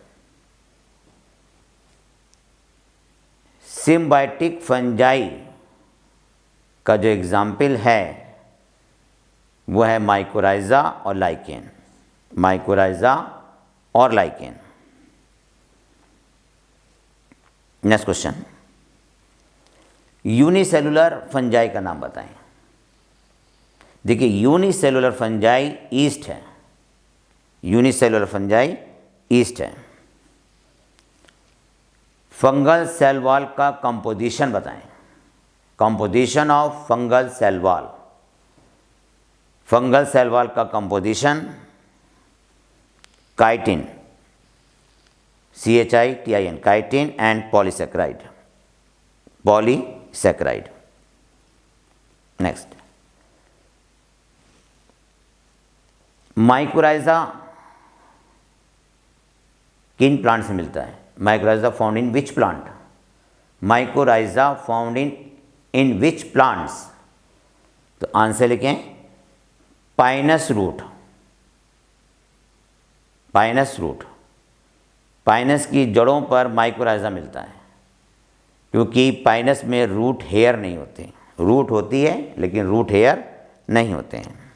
A: सिम्बायोटिक फंजाई का जो एग्जाम्पल है वो है माइकोराइजा और लाइकेन, माइकोराइजा और lichen. Next question, unicellular fungi का नाम बताएं। देखिए, यूनिसेलुलर फंजाई ईस्ट है, यूनिसेलुलर फंजाई ईस्ट है। फंगल सेल वॉल का कंपोजिशन बताएं, composition of fungal cell wall. Fungal cell wall का composition chitin, CHITIN, chitin and polysaccharide, polysaccharide. Next, mycorrhiza किन प्लांट से मिलता है? Mycorrhiza found in which plant? Mycorrhiza found in which plants? तो आंसर लिखें, Pinus root, Pinus root. Pinus की जड़ों पर माइकोराइजा मिलता है, क्योंकि पाइनस में रूट हेयर नहीं होते, रूट होती है लेकिन रूट हेयर नहीं होते हैं।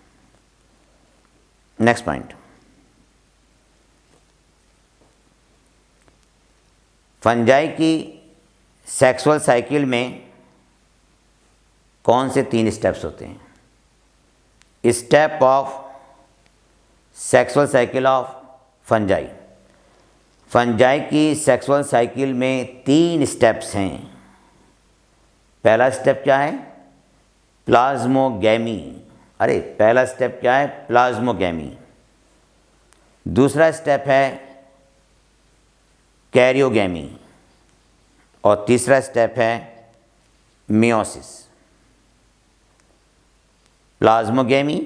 A: नेक्स्ट पॉइंट, फंजाई की सेक्सुअल साइकिल में कौन से 3 स्टेप्स होते हैं? Step of sexual cycle of fungi. Fungi की सेक्सुअल साइकिल में 3 स्टेप्स हैं। पहला स्टेप क्या है? प्लाज्मोगैमी। अरे, पहला स्टेप क्या है? प्लाज्मोगैमी। दूसरा स्टेप है कैरियोगैमी, और तीसरा स्टेप है मियोसिस। प्लाज्मोगैमी,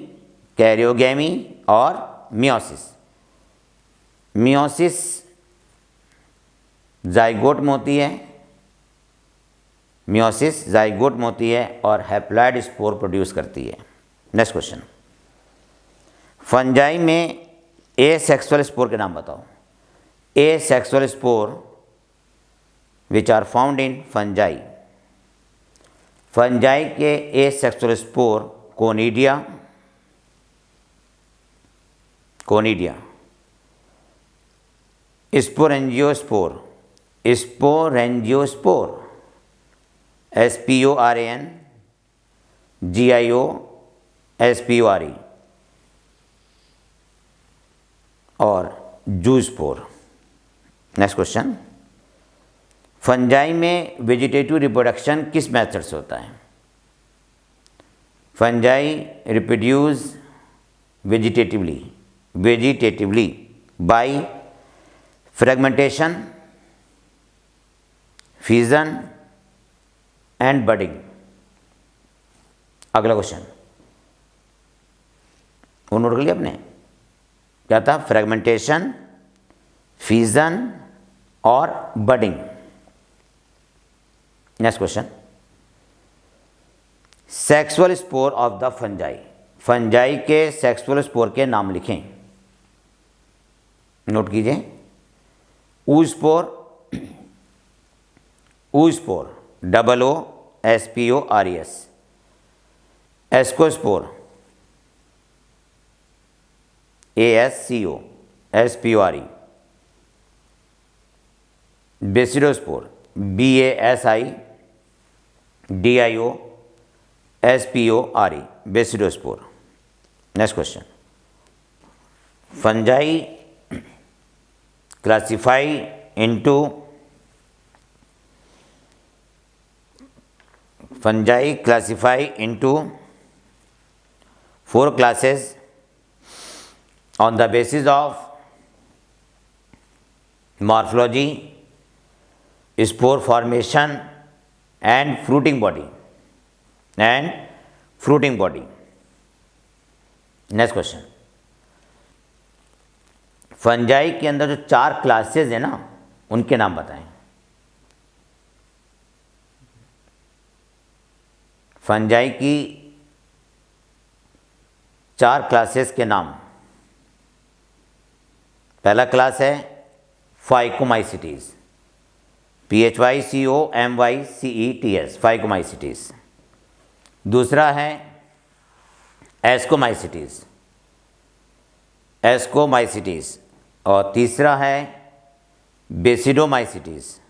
A: कैरियोगैमी और मियोसिस। मियोसिस जाइगोट में होती है, मियोसिस जाइगोट में होती है और हैप्लॉइड स्पोर प्रोड्यूस करती है। नेक्स्ट क्वेश्चन, फंजाई में एसेक्सुअल स्पोर के नाम बताओ। Asexual spore which are found in fungi. Fungi के asexual spore conidia, conidia, sporangiospore, sporangiospore, SPORANGIOSPORE, और जूस्पोर। नेक्स्ट क्वेश्चन, फंजाई में वेजिटेटिव रिप्रोडक्शन किस मेथड से होता है? Fungi reproduce vegetatively by fragmentation, fusion and budding. अगला क्वेश्चन, वो नोट कर लिया आपने? क्या था? फ्रेगमेंटेशन, फ्यूजन और budding. Next question, sexual spore of the fungi, fungi के सेक्सुअल स्पोर के नाम लिखें। नोट कीजिए, oospore, oospore OOSPORES, ascospore ASCOSPORE, basidiospore BASIDIOSPORE, basidiospore. Next question, fungi classify into, fungi classify into 4 classes on the basis of morphology, spore formation and fruiting body, next question, fungi के अंदर जो 4 क्लासेस है ना, उनके नाम बताएं। फंजाई की 4 क्लासेस के नाम। पहला क्लास है फाइकोमाइसिटीज, PHYCOMYCETS, फाइकोमाइसिटीज। दूसरा है एस्कोमाइसिटीज, एस्कोमाइसिटीज। और तीसरा है बेसिडोमाइसिटीज।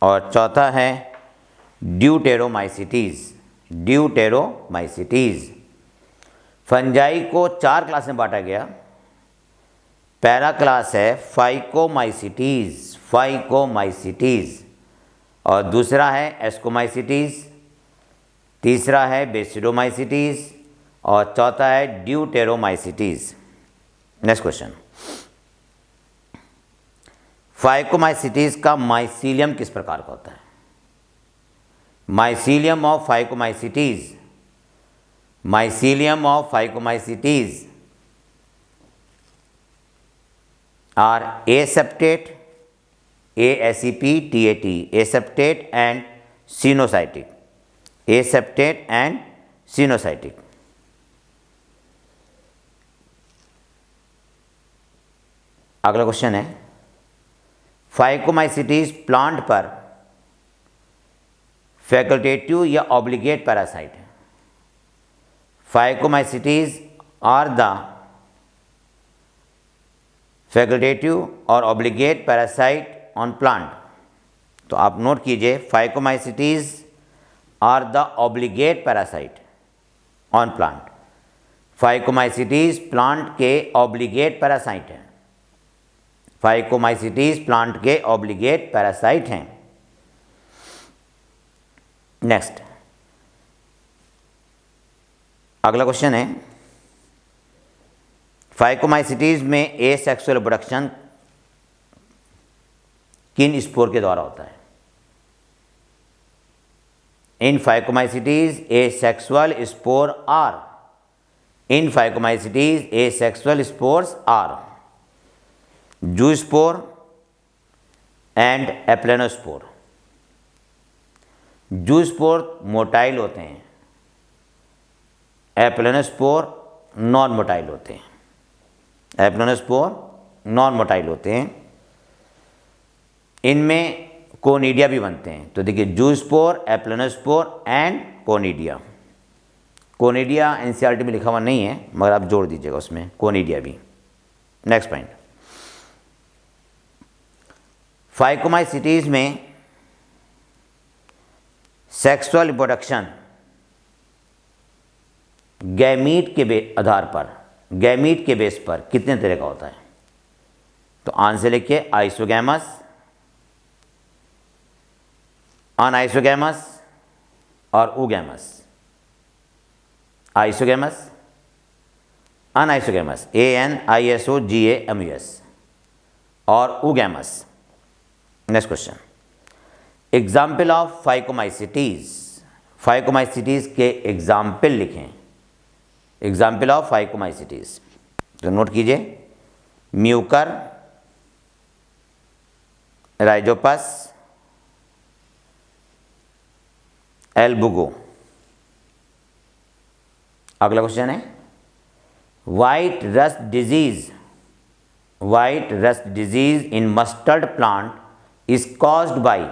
A: और चौथा है ड्यूटेरोमाइसिटीज, ड्यूटेरोमाइसिटीज। फंजाई को 4 क्लास में बांटा गया। पहला क्लास है फाइकोमाइसिटीज, फाइकोमाइसिटीज। और दूसरा है एस्कोमाइसिटीज, तीसरा है बेसिडोमाइसिटीज और चौथा है ड्यूटेरोमाइसिटीज। नेक्स्ट क्वेश्चन, फाइकोमाइसिटीज का माइसीलियम किस प्रकार का होता है? Mycelium of phycomycetes, mycelium of phycomycetes are aseptate, ASEPTAT, aseptate and coenocytic, aseptate and coenocytic. अगला क्वेश्चन है, फाइकोमाइसिटीज प्लांट पर फैकल्टेटिव या ऑब्लिगेट पैरासाइट है। फाइकोमाइसिटीज आर द फैकल्टेटिव और ऑब्लिगेट पैरासाइट ऑन प्लांट। तो आप नोट कीजिए, phycomycetes are the obligate parasite on plant. Phycomycetes plant के ऑब्लिगेट पैरासाइट हैं। फाइकोमाइसिटीज प्लांट के ऑब्लिगेट पैरासाइट हैं। नेक्स्ट, अगला क्वेश्चन है, फाइकोमाइसिटीज में एसेक्सुअल रिप्रोडक्शन किन स्पोर के द्वारा होता है? In Phycomycetes asexual spore are, in Phycomycetes asexual spores are zoospore and aplanospore. Zoospore motile होते हैं, एप्लेनोस्पोर नॉन मोटाइल होते हैं। एप्लेनोस्पोर नॉन मोटाइल होते हैं। इनमें कोनिडिया भी बनते हैं। तो देखिए, zoospore, aplanospore and conidia. Conidia NCERT में लिखा हुआ नहीं है, मगर आप जोड़ दीजिएगा उसमें कोनिडिया भी। नेक्स्ट पॉइंट, फाइकोमाइसिटीज में सेक्सुअल रिप्रोडक्शन गैमीट के आधार पर, गैमीट के बेस पर कितने तरह का होता है? तो आंसर लिखिए, आइसोगैमस, अनआइसोगैमस और उगैमस। आइसोगैमस, अनआइसोगैमस, ANISOGAMUS और oogamous. Next question, example of Phycomycetes. Phycomycetes के एग्जाम्पल लिखें। एग्जाम्पल ऑफ फाइकोमाइसिटीज, तो नोट कीजिए, म्यूकर, राइजोपस, एल्बुगो। अगला क्वेश्चन है white rust disease, white rust disease in mustard plant is caused by,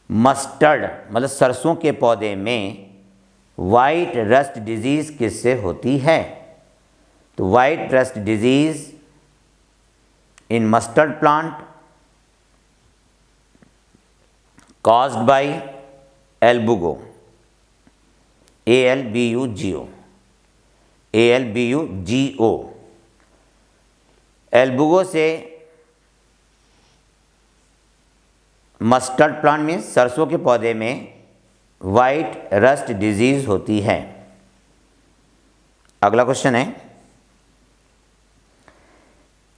A: mustard मतलब सरसों के पौधे में वाइट रस्ट डिजीज किससे होती है? तो white rust disease in mustard plant caused by Albugo, ALBUGO, ALBUGO। Albugo से मस्टर्ड प्लांट में सरसों के पौधे में वाइट रस्ट डिजीज होती है। अगला क्वेश्चन है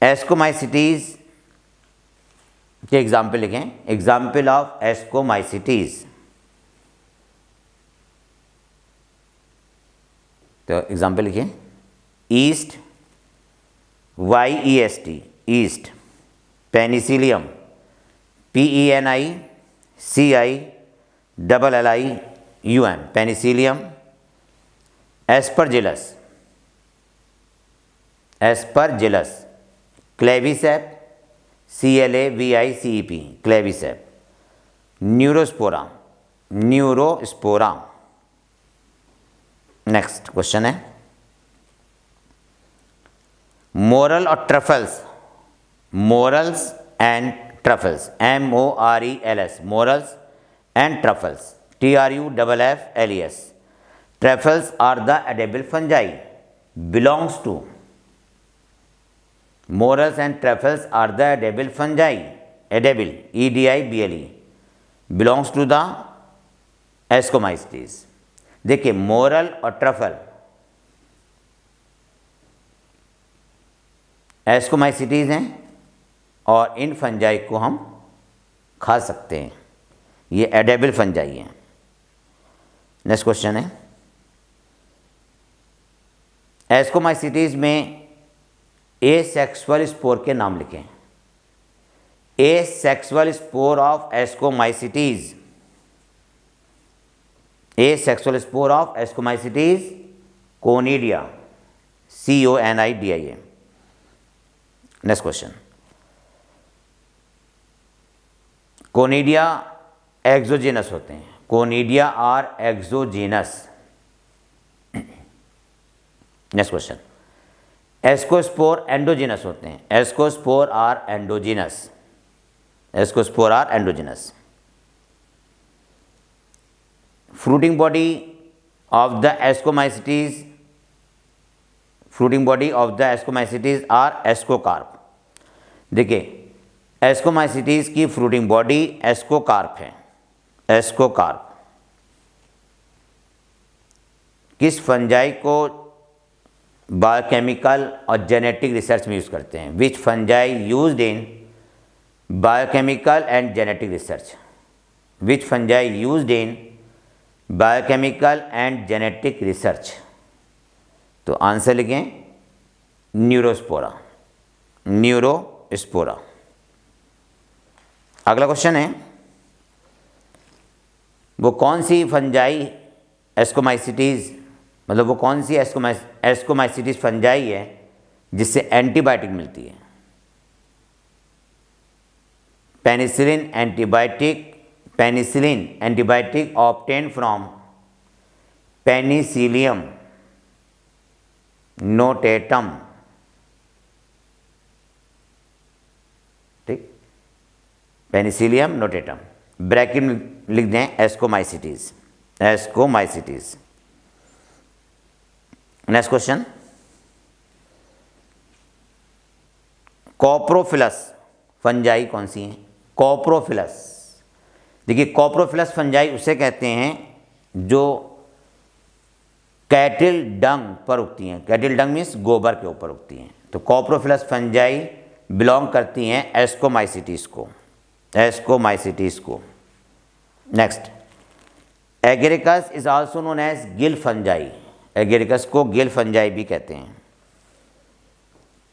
A: एस्कोमाइसिटीज के एग्जाम्पल लिखें। एग्जाम्पल ऑफ एस्कोमाइसिटीज, तो एग्जाम्पल लिखिए yeast, YEST yeast, Penicillium PENICILLIUM Penicillium, Aspergillus, Aspergillus, Claviceps CLAVICEP Claviceps, Neurospora, Neurospora. Next question है मोरल और truffles, morels and truffles, MORELS, morels and truffles, TRUFFLES। Truffles are the edible fungi belongs to, morels and truffles are the edible fungi, edible EDIBLE belongs to the ascomycetes. देखिए मोरल और ट्रफल एस्कोमाइसिटीज हैं और इन फंजाई को हम खा सकते हैं, ये एडेबल फंजाई हैं। नेक्स्ट क्वेश्चन है एस्कोमाइसिटीज में एसेक्सुअल स्पोर के नाम लिखें। Asexual spore of ascomycetes, asexual spore of ascomycetes conidia, CONIDIA। Next question conidia exogenous होते हैं, conidia are exogenous. Next question ascospore endogenous होते हैं, ascospore are endogenous, ascospore are endogenous. Fruiting body of the ascomycetes, fruiting body of the ascomycetes are ascocarp. देखिए एस्कोमाइसिटीज की फ्रूटिंग बॉडी एस्कोकार्प है, एस्कोकार्प। किस फंजाई को बायोकेमिकल और जेनेटिक रिसर्च में यूज़ करते हैं? Which fungi used in biochemical and genetic research, which fungi used in biochemical and genetic research. तो आंसर लिखें न्यूरोस्पोरा, न्यूरोस्पोरा। अगला क्वेश्चन है वो कौन सी फंजाई एस्कोमाइसिटीज, मतलब वो कौन सी एस्कोमाइसिटीज फंजाई है जिससे एंटीबायोटिक मिलती है? Penicillin antibiotic, penicillin antibiotic obtain from Penicillium notatum, ठीक, पेनिसिलियम नोटेटम। ब्रैकेट में लिख दें ascomycetes, ascomycetes. Next question coprophilous fungi कौन सी हैं? कॉप्रोफिलस, देखिए कॉप्रोफिलस फंजाई उसे कहते हैं जो कैटिल डंग पर उगती हैं, कैटिल डंग मीन्स गोबर के ऊपर उगती हैं। तो कॉप्रोफिलस फंजाई बिलोंग करती हैं एस्कोमाइसिटीज को, एस्कोमाइसिटीज को। Next Agaricus is also known as gill fungi, Agaricus को गिल फंजाई भी कहते हैं।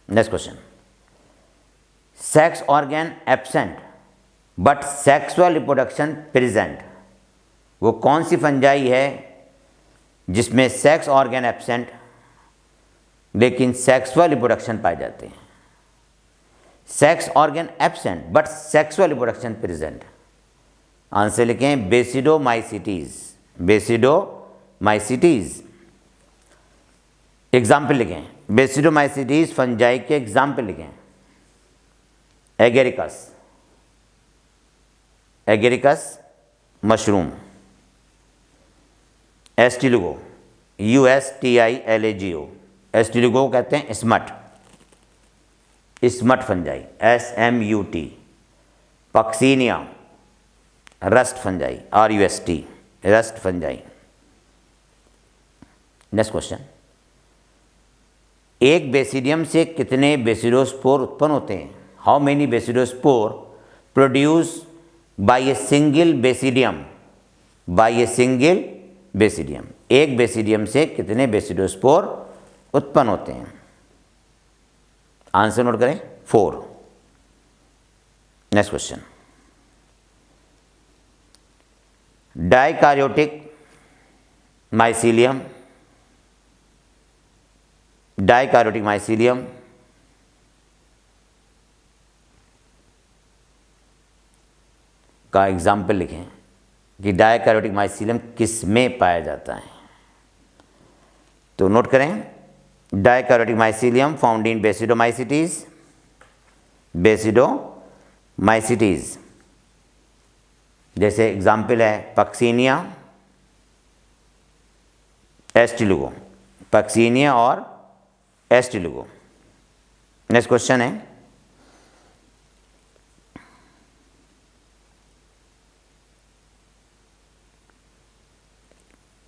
A: Next question sex organ absent but sexual reproduction present, वो कौन सी फंजाई है जिसमें सेक्स ऑर्गन एब्सेंट लेकिन सेक्सुअल रिप्रोडक्शन पाए जाते हैं? Sex organ absent but sexual reproduction present. Answer लिखें बेसिडोमाइसिटीज। बेसिडोमाइसिटीज एग्जाम्पल लिखें। बेसिडोमाइसिटीज फंजाई के एग्जाम्पल लिखें। Agaricus, Agaricus mushroom. Ustilago, USTILAGO, Ustilago कहते हैं smut, smut fungi, SMUT। Puccinia, rust fungi, RUST, rust fungi. Next question, एक बेसिडियम से कितने बेसिडोस्पोर उत्पन्न होते हैं? How many basidiospore produce by a single basidium? By a single basidium, एक बेसिडियम से कितने बेसिडोस्पोर उत्पन्न होते हैं? आंसर नोट करें, 4। Next question, dikaryotic mycelium, dikaryotic mycelium का एग्जाम्पल लिखें कि डाइकैरियोटिक माइसीलियम किस में पाया जाता है। तो नोट करें, dikaryotic mycelium found in basidiomycetes, basidiomycetes. जैसे एग्जाम्पल है पक्सीनिया, एस्टिलुगो, पक्सीनिया और एस्टिलुगो। नेक्स्ट क्वेश्चन है,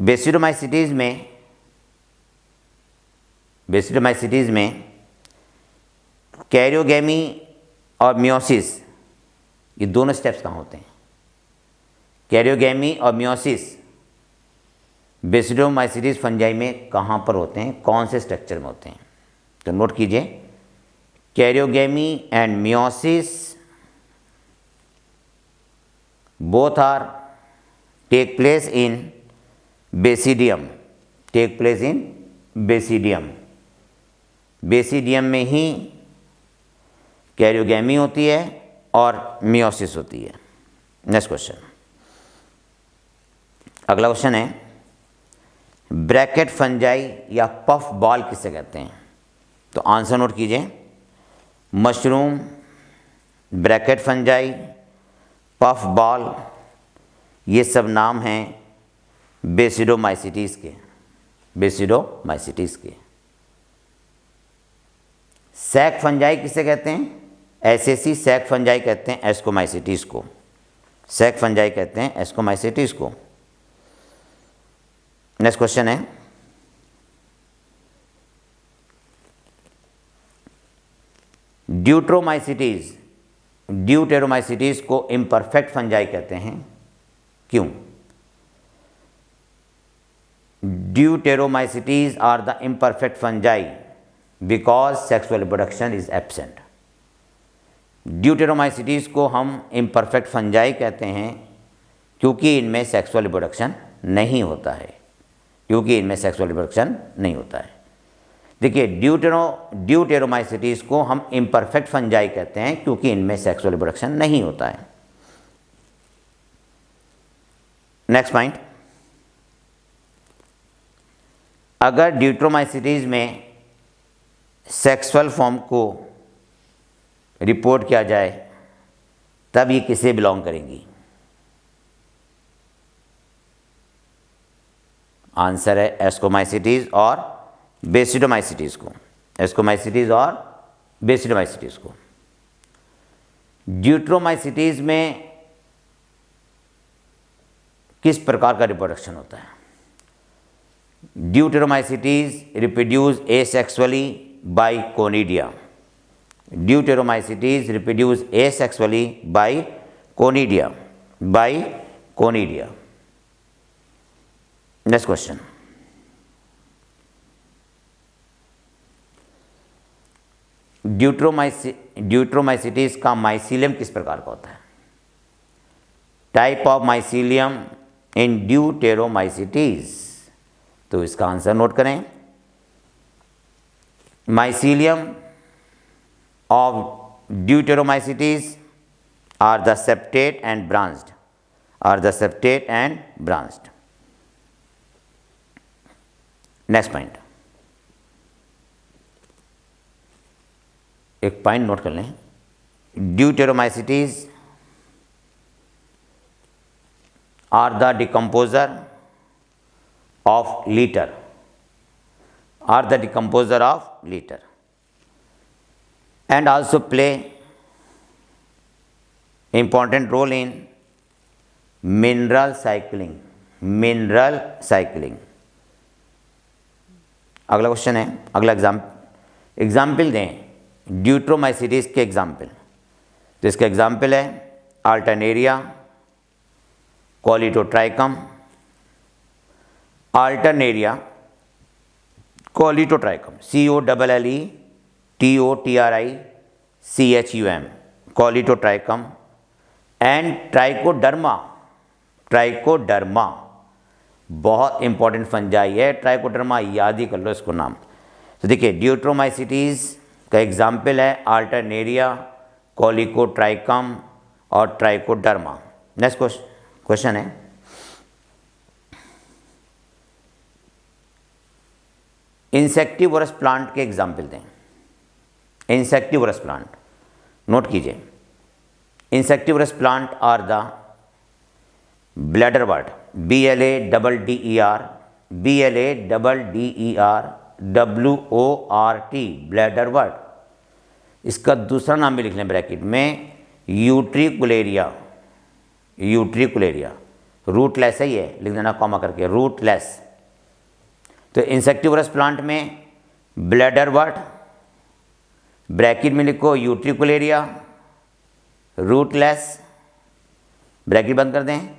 A: बेसिडोमाइसिटीज में कैरियोगेमी और मियोसिस, ये दोनों स्टेप्स कहाँ होते हैं? कैरियोगेमी और मियोसिस बेसिडोमाइसिटीज फंजाई में कहाँ पर होते हैं, कौन से स्ट्रक्चर में होते हैं? तो नोट कीजिए, karyogamy and meiosis both are take place in basidium, take place in basidium. Basidium में ही कैरियोगेमी होती है और मियोसिस होती है। नेक्स्ट क्वेश्चन, अगला क्वेश्चन है, ब्रैकेट फंजाई या पफ बॉल किसे कहते हैं? तो आंसर नोट कीजिए, mushroom, bracket fungi, puff ball, ये सब नाम हैं बेसिडोमाइसिटीज के, बेसिडोमाइसिटीज के। सैक फंजाई किसे कहते हैं? SAC सैक फंजाई कहते हैं एस्कोमाइसिटीज को, सैक फंजाई कहते हैं एस्कोमाइसिटीज को। नेक्स्ट क्वेश्चन है, ड्यूटेरोमाइसिटीज, ड्यूटेरोमाइसिटीज को इम्परफेक्ट फंजाई कहते हैं, क्यों? Deuteromycetes are the imperfect fungi because sexual reproduction is absent. Deuteromycetes को हम imperfect fungi कहते हैं क्योंकि इनमें सेक्सुअल रिप्रोडक्शन नहीं होता है, क्योंकि इनमें सेक्सुअल रिप्रोडक्शन नहीं होता है। देखिए, ड्यूटेरोमाइसिटीज को हम इम्परफेक्ट फंजाई कहते हैं क्योंकि इनमें सेक्सुअल रिप्रोडक्शन नहीं होता है। नेक्स्ट पॉइंट, अगर ड्यूटेरोमाइसिटीज में सेक्सुअल फॉर्म को रिपोर्ट किया जाए तब ये किसे बिलोंग करेंगी? आंसर है एस्कोमाइसिटीज और बेसिडोमाइसिटीज को, एस्कोमाइसिटीज और बेसिडोमाइसिटीज को। ड्यूटेरोमाइसिटीज में किस प्रकार का रिप्रोडक्शन होता है? Deuteromycetes reproduce asexually by conidia. Deuteromycetes reproduce asexually by conidia. By conidia. Next question. Deuteromycetes का माइसीलियम किस प्रकार का होता है? Type of mycelium in deuteromycetes. तो इसका आंसर नोट करें, mycelium of deuteromycetes are the septate and branched, are the septate and branched. Next point, एक पॉइंट नोट कर लें, deuteromycetes are the decomposer of litter, are the decomposer of litter, and also play important role in mineral cycling, mineral cycling। अगला क्वेश्चन है, अगला एग्जाम्पल दें ड्यूट्रोमाइसिटीज के एग्जाम्पल। तो इसका एग्जाम्पल है Alternaria, कॉलिटोट्राइकम, Alternaria, कॉलिटोट्राइकम, COLLETOTRICHUM, कॉलिटोट्राइकम, and trichoderma, trichoderma बहुत इंपॉर्टेंट फंजाई है, ट्राइकोडर्मा याद ही कर लो इसको नाम। तो देखिए ड्यूट्रोमाइसिटीज का एग्जाम्पल है अल्टरनेरिया, कॉलिकोट्राइकम और ट्राइकोडर्मा। नेक्स्ट क्वेश्चन है, इंसेक्टिवोरस प्लांट के एग्जाम्पल दें। इंसेक्टिवोरस प्लांट नोट कीजिए, insectivorous plant are the bladderwort, BLADDER, BLADDERWORT, bladderwort. इसका दूसरा नाम भी लिख लें ब्रैकेट में, यूट्रिकुलेरिया, यूट्रिकुलेरिया, रूटलेस है ये, लिख देना कॉमा करके, रूटलेस। तो इंसेक्टिवोरस प्लांट में ब्लैडरवर्ट, ब्रैकेट में लिखो यूट्रिकुलेरिया, रूटलेस, ब्रैकेट बंद कर दें,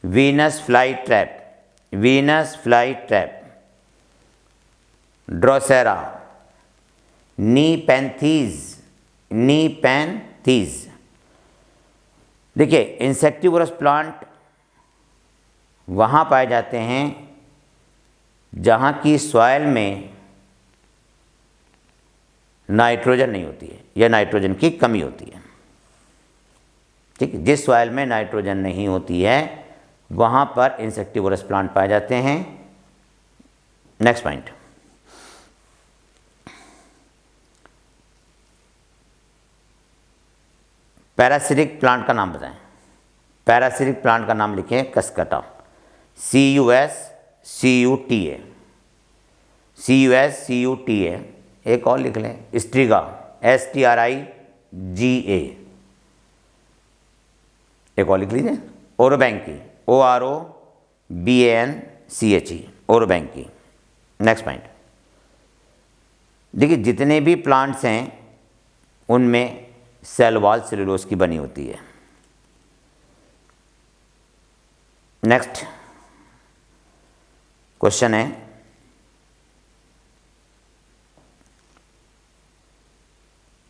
A: Venus fly trap, Venus fly trap, Drosera, Nepenthes, Nepenthes. देखिए इंसेक्टिवोरस प्लांट वहाँ पाए जाते हैं जहाँ की सॉइल में नाइट्रोजन नहीं होती है या नाइट्रोजन की कमी होती है। ठीक है, जिस सॉइल में नाइट्रोजन नहीं होती है वहाँ पर इंसेक्टिवोरस प्लांट पाए जाते हैं। नेक्स्ट पॉइंट, पैरासिटिक प्लांट का नाम बताएं। पैरासिटिक प्लांट का नाम लिखें कसकटा, CUSCUTA, CUSCUTA। एक और लिख लें स्ट्रिगा, STRIGA। एक और लिख लीजिए Orobanche, OROBANCHE, Orobanche. Next point, देखिए जितने भी प्लांट्स हैं उनमें सेल वॉल सेलुलोज की बनी होती है। नेक्स्ट क्वेश्चन है,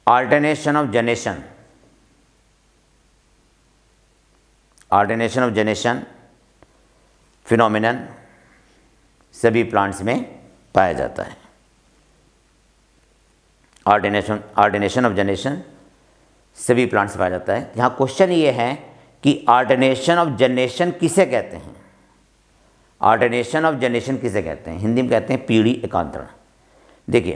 A: alternation of generation, alternation of generation phenomenon सभी प्लांट्स में पाया जाता है। अल्टरनेशन ऑफ जनरेशन सभी प्लांट्स से पाया जाता है। यहाँ क्वेश्चन ये है कि अल्टरनेशन ऑफ जनरेशन किसे कहते हैं, अल्टरनेशन ऑफ जनरेशन किसे कहते हैं, हिंदी में कहते हैं पीढ़ी एकांतरण। देखिए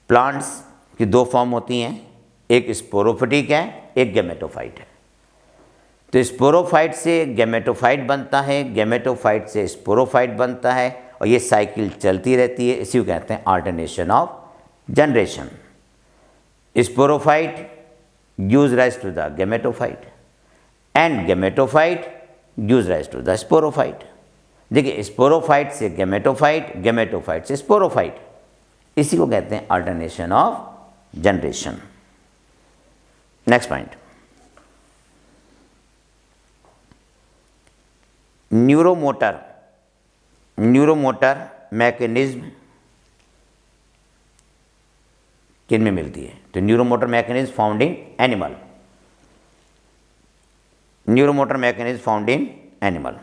A: प्लांट्स की दो फॉर्म होती हैं, एक स्पोरोफिटिक है, एक गैमेटोफाइट है। तो स्पोरोफाइट से गैमेटोफाइट बनता है, गैमेटोफाइट से स्पोरोफाइट बनता है और ये साइकिल चलती रहती है, इसी को कहते हैं alternation of generation. Sporophyte gives rise to the gametophyte and gametophyte gives rise to the sporophyte। देखिए स्पोरोफाइट से गैमेटोफाइट, गैमेटोफाइट से स्पोरोफाइट, इसी को कहते हैं alternation of generation. Next point, neuromotor, neuromotor mechanism किन में मिलती है। तो neuromotor mechanism found in animal. Neuromotor mechanism found in animal.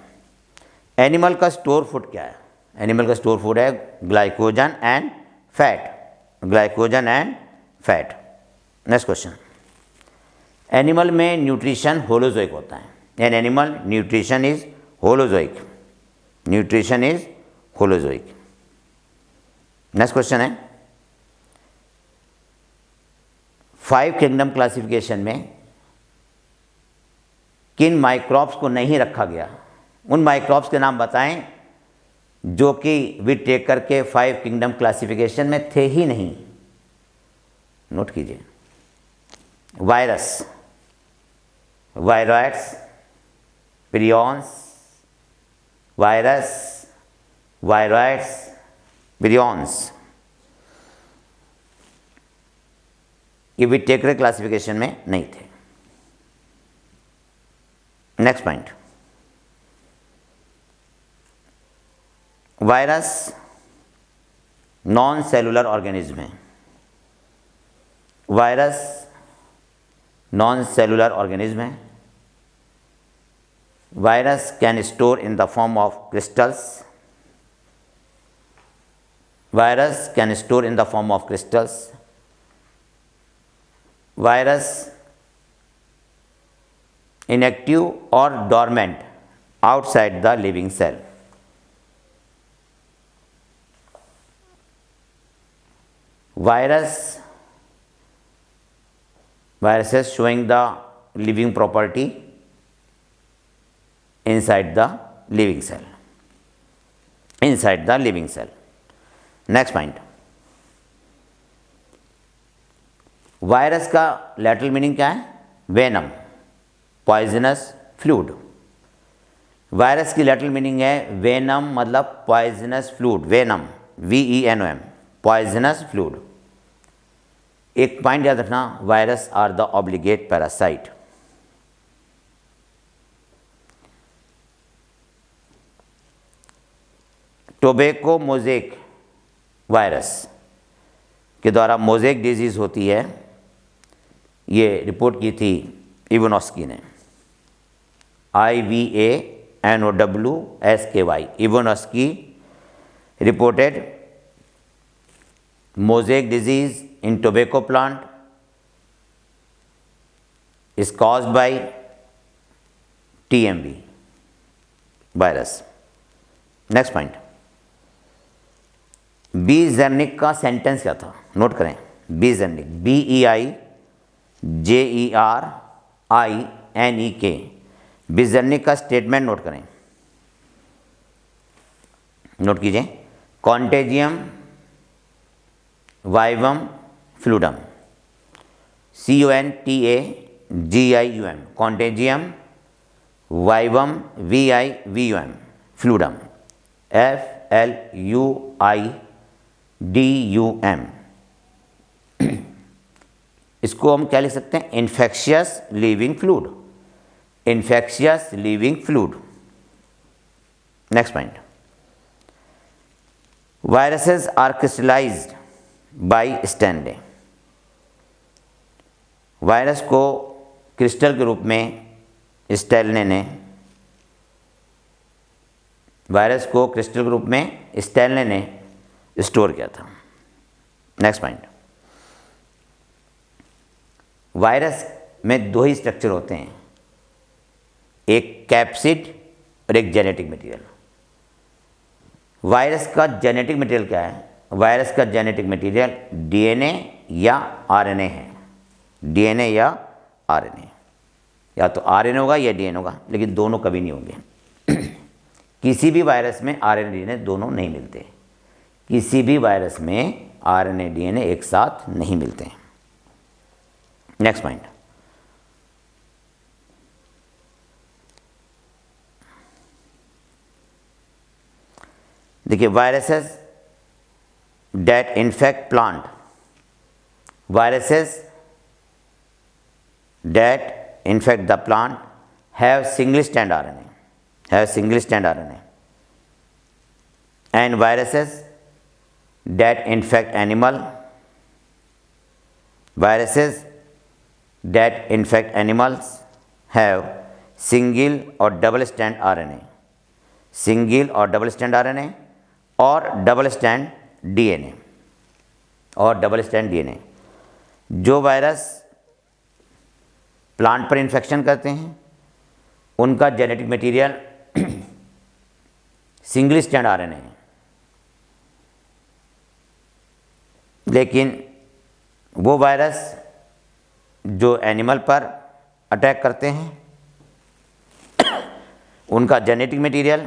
A: Animal का स्टोर फूड क्या है? एनिमल का स्टोर फूड है glycogen and fat, glycogen and fat. Next question, animal में न्यूट्रिशन होलोजोइक होता है। An animal nutrition is holozoic, nutrition is holozoic. Next question है, 5 किंगडम क्लासिफिकेशन में किन माइक्रोब्स को नहीं रखा गया? उन माइक्रोब्स के नाम बताएं जो कि विट टेकर के 5 किंगडम क्लासिफिकेशन में थे ही नहीं। नोट कीजिए, virus, viroids, prions, virus, viroids, prions, ये विट टेकर क्लासिफिकेशन में नहीं थे। Next point, virus non cellular organism है। वायरस नॉन सेलुलर ऑर्गेनिज्म है। Virus can store in the form of crystals. Virus can store in the form of crystals. Virus inactive or dormant outside the living cell. Viruses showing the living property inside the living cell. Inside the living cell. Next point. Virus का लैटरल मीनिंग क्या है? Venom, poisonous fluid. वायरस की लैटरल मीनिंग है वेनम, मतलब poisonous fluid. Venom, VENOM, poisonous fluid. एक पॉइंट याद रखना, virus are the obligate parasite. Tobacco mosaic virus के द्वारा मोज़ेक डिजीज़ होती है, ये रिपोर्ट की थी इवानोस्की ने, IVANOWSKY। Ivanowsky reported mosaic disease in tobacco plant is caused by TMV virus. Next point, Beijerinck का सेंटेंस क्या था? नोट करें, बीजेर्निक, BEIJERINEK, बीजेर्निक का स्टेटमेंट नोट करें। नोट कीजिए, contagium vivum fluidum, CONTAGIUM, contagium vivum VIVUM, fluidum FLUIDUM। इसको हम क्या लिख सकते हैं? Infectious living fluid, infectious living fluid. Next point, viruses are crystallized by Stanley. Virus को क्रिस्टल के रूप में स्टैनले ने, वायरस को क्रिस्टल के रूप में स्टैनले ने स्टोर किया था। नेक्स्ट पॉइंट, वायरस में 2 ही स्ट्रक्चर होते हैं, एक कैप्सिड और एक जेनेटिक मटेरियल। वायरस का जेनेटिक मटेरियल क्या है? वायरस का जेनेटिक मटेरियल DNA या RNA है। DNA या RNA, या तो RNA होगा या DNA होगा, लेकिन दोनों कभी नहीं होंगे। किसी भी वायरस में RNA DNA दोनों नहीं मिलते। किसी भी वायरस में RNA DNA एक साथ नहीं मिलते हैं। नेक्स्ट पॉइंट, देखिए, viruses that infect plant, viruses that infect the plant have single strand RNA, have single strand RNA, and viruses that infect animal, viruses that infect animals have single और डबल स्टैंड आरएनए, सिंगल और डबल स्टैंड आरएनए और डबल स्टैंड डीएनए और डबल स्टैंड डीएनए। जो वायरस प्लांट पर इन्फेक्शन करते हैं उनका genetic material single stand RNA है, लेकिन वो वायरस जो एनिमल पर अटैक करते हैं उनका जेनेटिक मटेरियल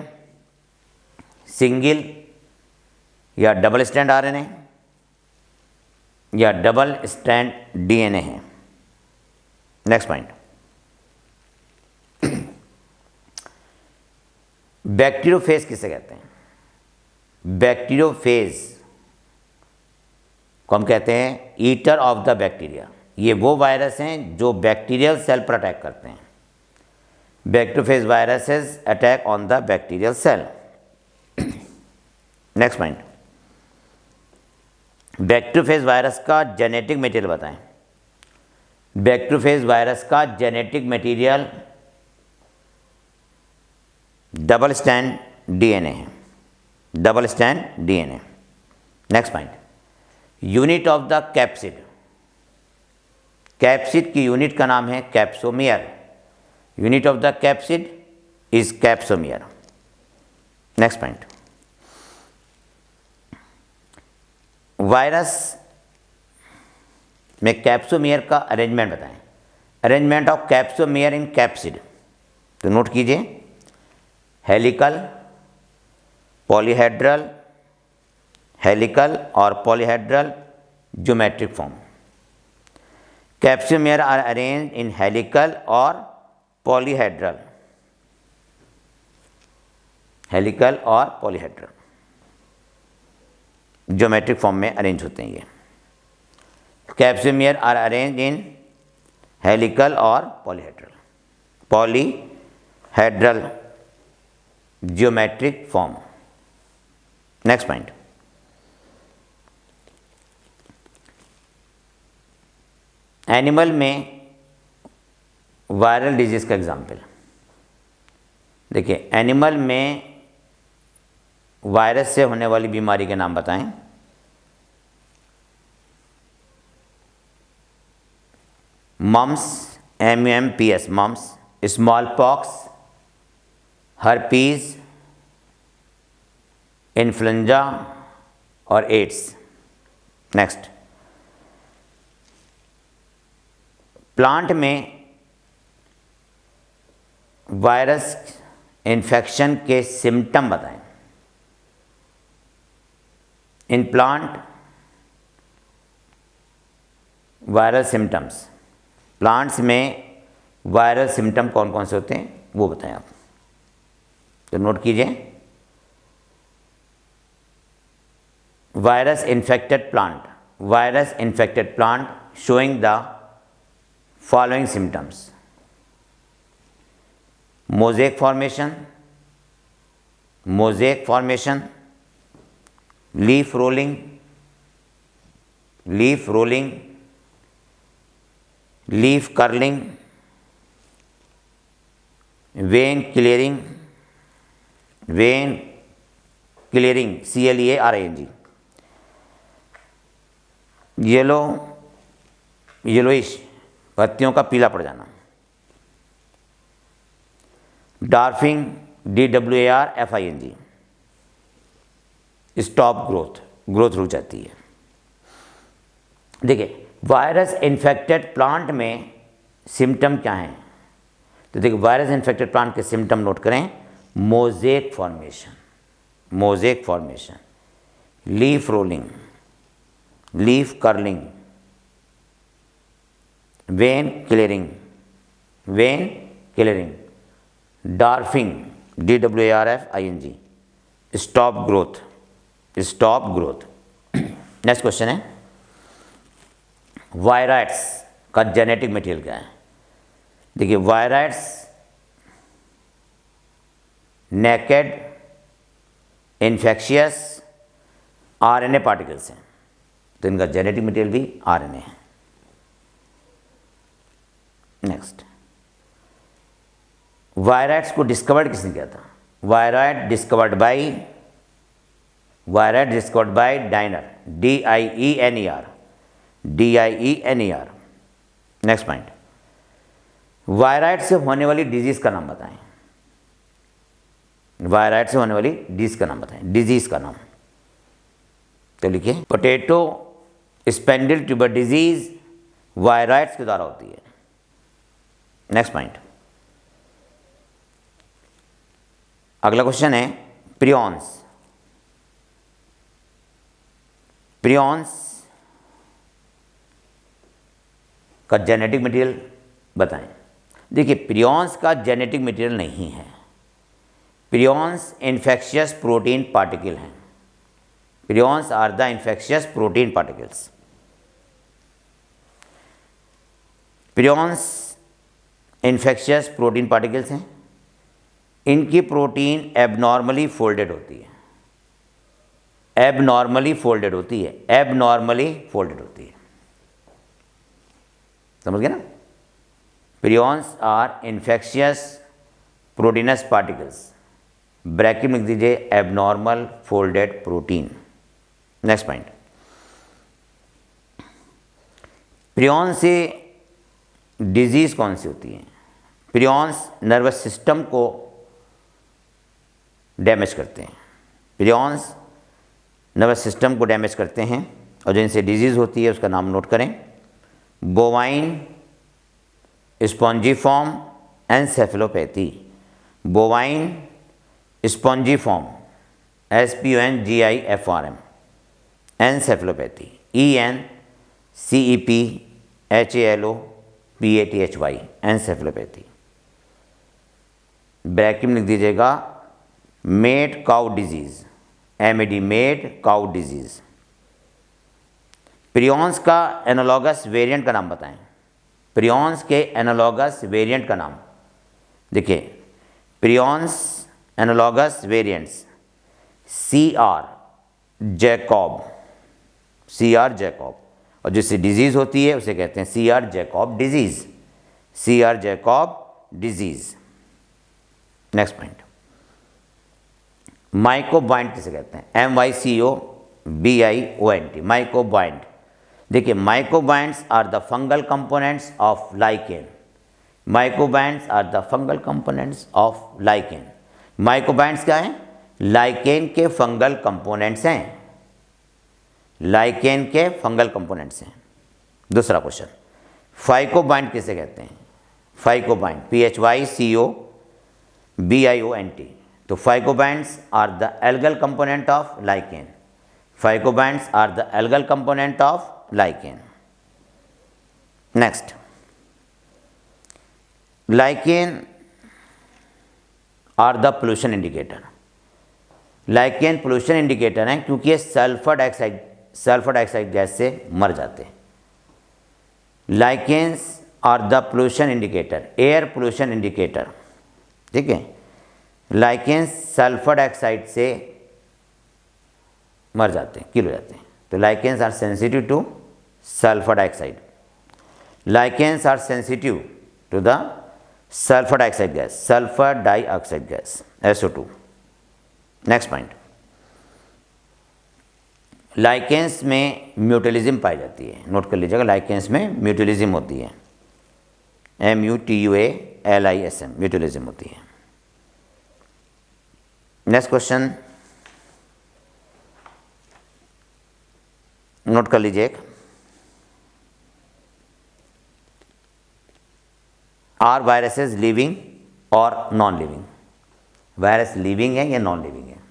A: सिंगल या डबल स्टैंड आरएनए या डबल स्टैंड डीएनए है। नेक्स्ट पॉइंट, बैक्टीरियोफेज किसे कहते हैं? बैक्टीरियोफेज को हम कहते हैं ईटर ऑफ द बैक्टीरिया। ये वो वायरस हैं जो बैक्टीरियल सेल पर अटैक करते हैं। Bacteriophage viruses attack on the bacterial cell. Next point, bacteriophage virus का जेनेटिक मटेरियल बताएं। बैक्टीरियोफेज वायरस का genetic material double stand DNA है, double stand DNA. Next point, unit of the capsid. Capsid की यूनिट का नाम है capsomere. Unit of the capsid is capsomere. Next point, virus में कैप्सोमियर का अरेंजमेंट बताएं। Arrangement of capsomere in capsid, तो नोट कीजिए, हेलिकल, पॉलीहेड्रल, हेलिकल और polyhedral geometric form. Capsomere are arrange in helical और पॉलीहेड्रल, हेलिकल और पॉलीहेड्रल ज्योमेट्रिक फॉर्म में अरेंज होते हैं। ये capsomere are arrange in helical और polyhedral, polyhedral geometric form. Next point, animal में वायरल डिजीज का एग्जाम्पल देखिए। एनिमल में वायरस से होने वाली बीमारी के नाम बताएं। Mums, MUMPS, mums, small pox, herpes, influenza और एड्स। नेक्स्ट, प्लांट में वायरस इन्फेक्शन के सिम्टम बताएं। In plant viral symptoms, plants में वायरल सिम्टम कौन कौन से होते हैं वो बताएं आप, तो नोट कीजिए। Virus infected plant, virus infected plant showing the following symptoms: mosaic formation, mosaic formation, leaf rolling, leaf rolling, leaf curling, vein clearing, vein clearing, CLEARING, yellowish, पत्तियों का पीला पड़ जाना, dwarfing, DWARFING, stop growth, growth रुक जाती है। देखिए वायरस इन्फेक्टेड प्लांट में सिम्टम क्या हैं, तो देखिए वायरस इन्फेक्टेड प्लांट के सिम्टम नोट करें। Mosaic formation, mosaic formation, leaf rolling, leaf curling, vein clearing, vein clearing, dwarfing, DWARFING, stop growth, stop growth. Next question है वायराइड्स का जेनेटिक मटेरियल क्या है। देखिए viroids naked infectious RNA particles हैं, तो इनका जेनेटिक मटेरियल भी RNA है। नेक्स्ट, वायराइड्स को डिस्कवर्ड किसने किया था? Wired discovered by dinar, DIENER, DIENER। Next point, wired से होने वाली डिजीज का नाम बताएं। वायराइड से होने वाली डिजीज का नाम बताएं, डिजीज का नाम। तो लिखिए, potato spindle tuber disease viroids के द्वारा होती है। नेक्स्ट पॉइंट, अगला क्वेश्चन है प्रियॉन्स। प्रियॉन्स का जेनेटिक मटेरियल बताएं। देखिए, प्रियॉन्स का जेनेटिक मटेरियल नहीं है। प्रियॉन्स इन्फेक्शियस प्रोटीन पार्टिकल हैं। Prions are the infectious protein particles. Prions infectious protein particles हैं। इनकी प्रोटीन एबनॉर्मली फोल्डेड होती है। एबनॉर्मली फोल्डेड होती है, एबनॉर्मली फोल्डेड होती है। समझ गए ना? Prions are infectious proteins particles, bracket में लिख दीजिए abnormal folded protein. Next point, prion से डिजीज कौन सी होती है? प्रियॉन्स नर्वस सिस्टम को डैमेज करते हैं। प्रियॉन्स नर्वस सिस्टम को डैमेज करते हैं और जिनसे डिजीज़ होती है उसका नाम नोट करें। Bovine spongiform encephalopathy, bovine spongiform SPONGIFORM encephalopathy, ENCEPHALOPATHY encephalopathy. Bracket में लिख दीजिएगा made cow disease, MAD made cow disease. Prions का एनालॉगस वेरिएंट का नाम बताएं। प्रियॉन्स के एनालॉगस वेरिएंट का नाम देखिए, prions analogous variants CR Jakob, CR Jakob, और जिससे डिजीज़ होती है उसे कहते हैं CR Jakob disease, CR Jakob disease. Next point, mycobiont किसे कहते हैं? MYCOBIONT, mycobiont. देखिए, mycobionts are the fungal components of lichen. Mycobionts are the fungal components of lichen. Mycobionts क्या हैं? लाइकेन के फंगल कंपोनेंट्स हैं। लाइकेन के फंगल कंपोनेंट्स हैं। दूसरा क्वेश्चन, फाइकोबाइंड किसे कहते हैं? Phycobiont, PHYCOBIONT। तो phycobionts are the algal component of lichen. Phycobionts are the algal component of lichen. Next, lichen are the pollution indicator. Lichen pollution indicator हैं क्योंकि ये सल्फर डाइऑक्साइड गैस से मर जाते हैं। Lichens are the pollution indicator, air pollution indicator. ठीक है, लाइकेन्स सल्फर डाइऑक्साइड से मर जाते हैं, किल हो जाते हैं। तो lichens are sensitive to sulphur dioxide. Lichens are sensitive to the sulphur dioxide gas, sulphur dioxide gas, SO2। Next point, lichens में म्यूटेलिज्म पाई जाती है। नोट कर लीजिएगा, लाइकेन्स में म्यूटेलिज्म होती है, MUTUALISM, म्यूटेलिज्म होती है। नेक्स्ट क्वेश्चन नोट कर लीजिए, आर वायरसेस लिविंग और नॉन लिविंग? वायरस लिविंग है या नॉन लिविंग है?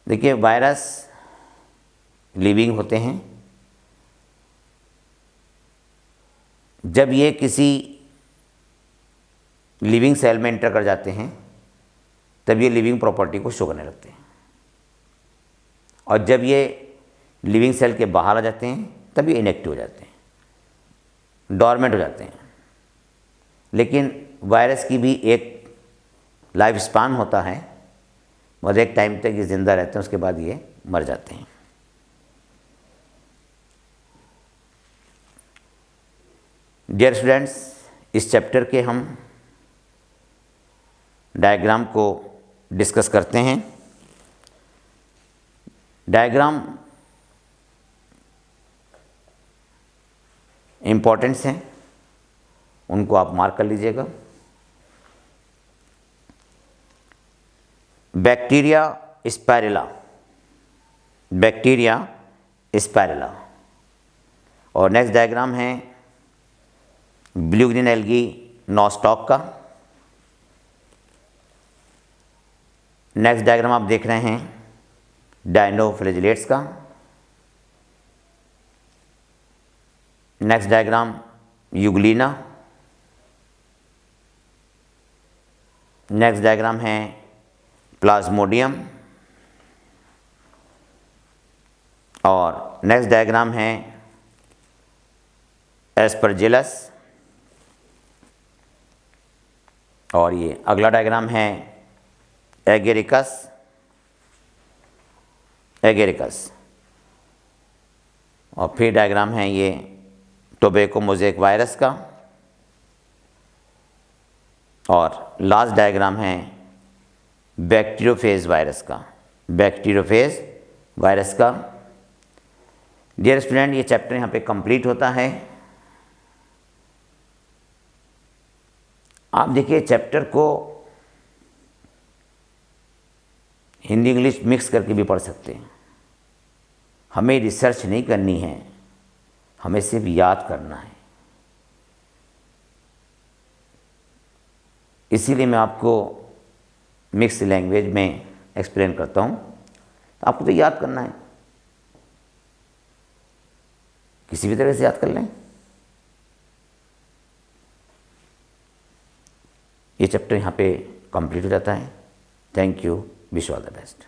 A: देखिए, वायरस लिविंग होते हैं जब ये किसी लिविंग सेल में एंटर कर जाते हैं, तब ये लिविंग प्रॉपर्टी को शो करने लगते हैं, और जब ये लिविंग सेल के बाहर आ जाते हैं तब ये इनएक्टिव हो जाते हैं, डॉर्मेंट हो जाते हैं। लेकिन वायरस की भी एक लाइफ स्पान होता है और एक टाइम तक ये ज़िंदा रहते हैं, उसके बाद ये मर जाते हैं। डियर स्टूडेंट्स, इस चैप्टर के हम डायग्राम को डिस्कस करते हैं। डायग्राम इम्पोर्टेंट्स हैं, उनको आप मार्क कर लीजिएगा। Bacteria spirilla, bacteria spirilla. और नेक्स्ट डायग्राम है ब्लू ग्रीन एल्गी नॉस्टॉक का। नेक्स्ट डायग्राम आप देख रहे हैं डायनोफ्लैजिलेट्स का। Next diagram Euglena. Next diagram है प्लाज्मोडियम। और नेक्स्ट डायग्राम है एस्परजिलस। और ये अगला डायग्राम है एगेरिकस, एगेरिकस। और फिर डायग्राम है ये टोबैको मोज़ेक वायरस का। और लास्ट डायग्राम है बैक्टीरियोफेज वायरस का, बैक्टीरियोफेज वायरस का। डियर स्टूडेंट, ये चैप्टर यहाँ पे कंप्लीट होता है। आप देखिए चैप्टर को हिंदी इंग्लिश मिक्स करके भी पढ़ सकते हैं। हमें रिसर्च नहीं करनी है, हमें सिर्फ याद करना है। इसीलिए मैं आपको मिक्स लैंग्वेज में एक्सप्लेन करता हूँ। आपको तो याद करना है, किसी भी तरह से याद कर लें। ये चैप्टर यहाँ पे कंप्लीट हो जाता है। Thank you, wish all the best.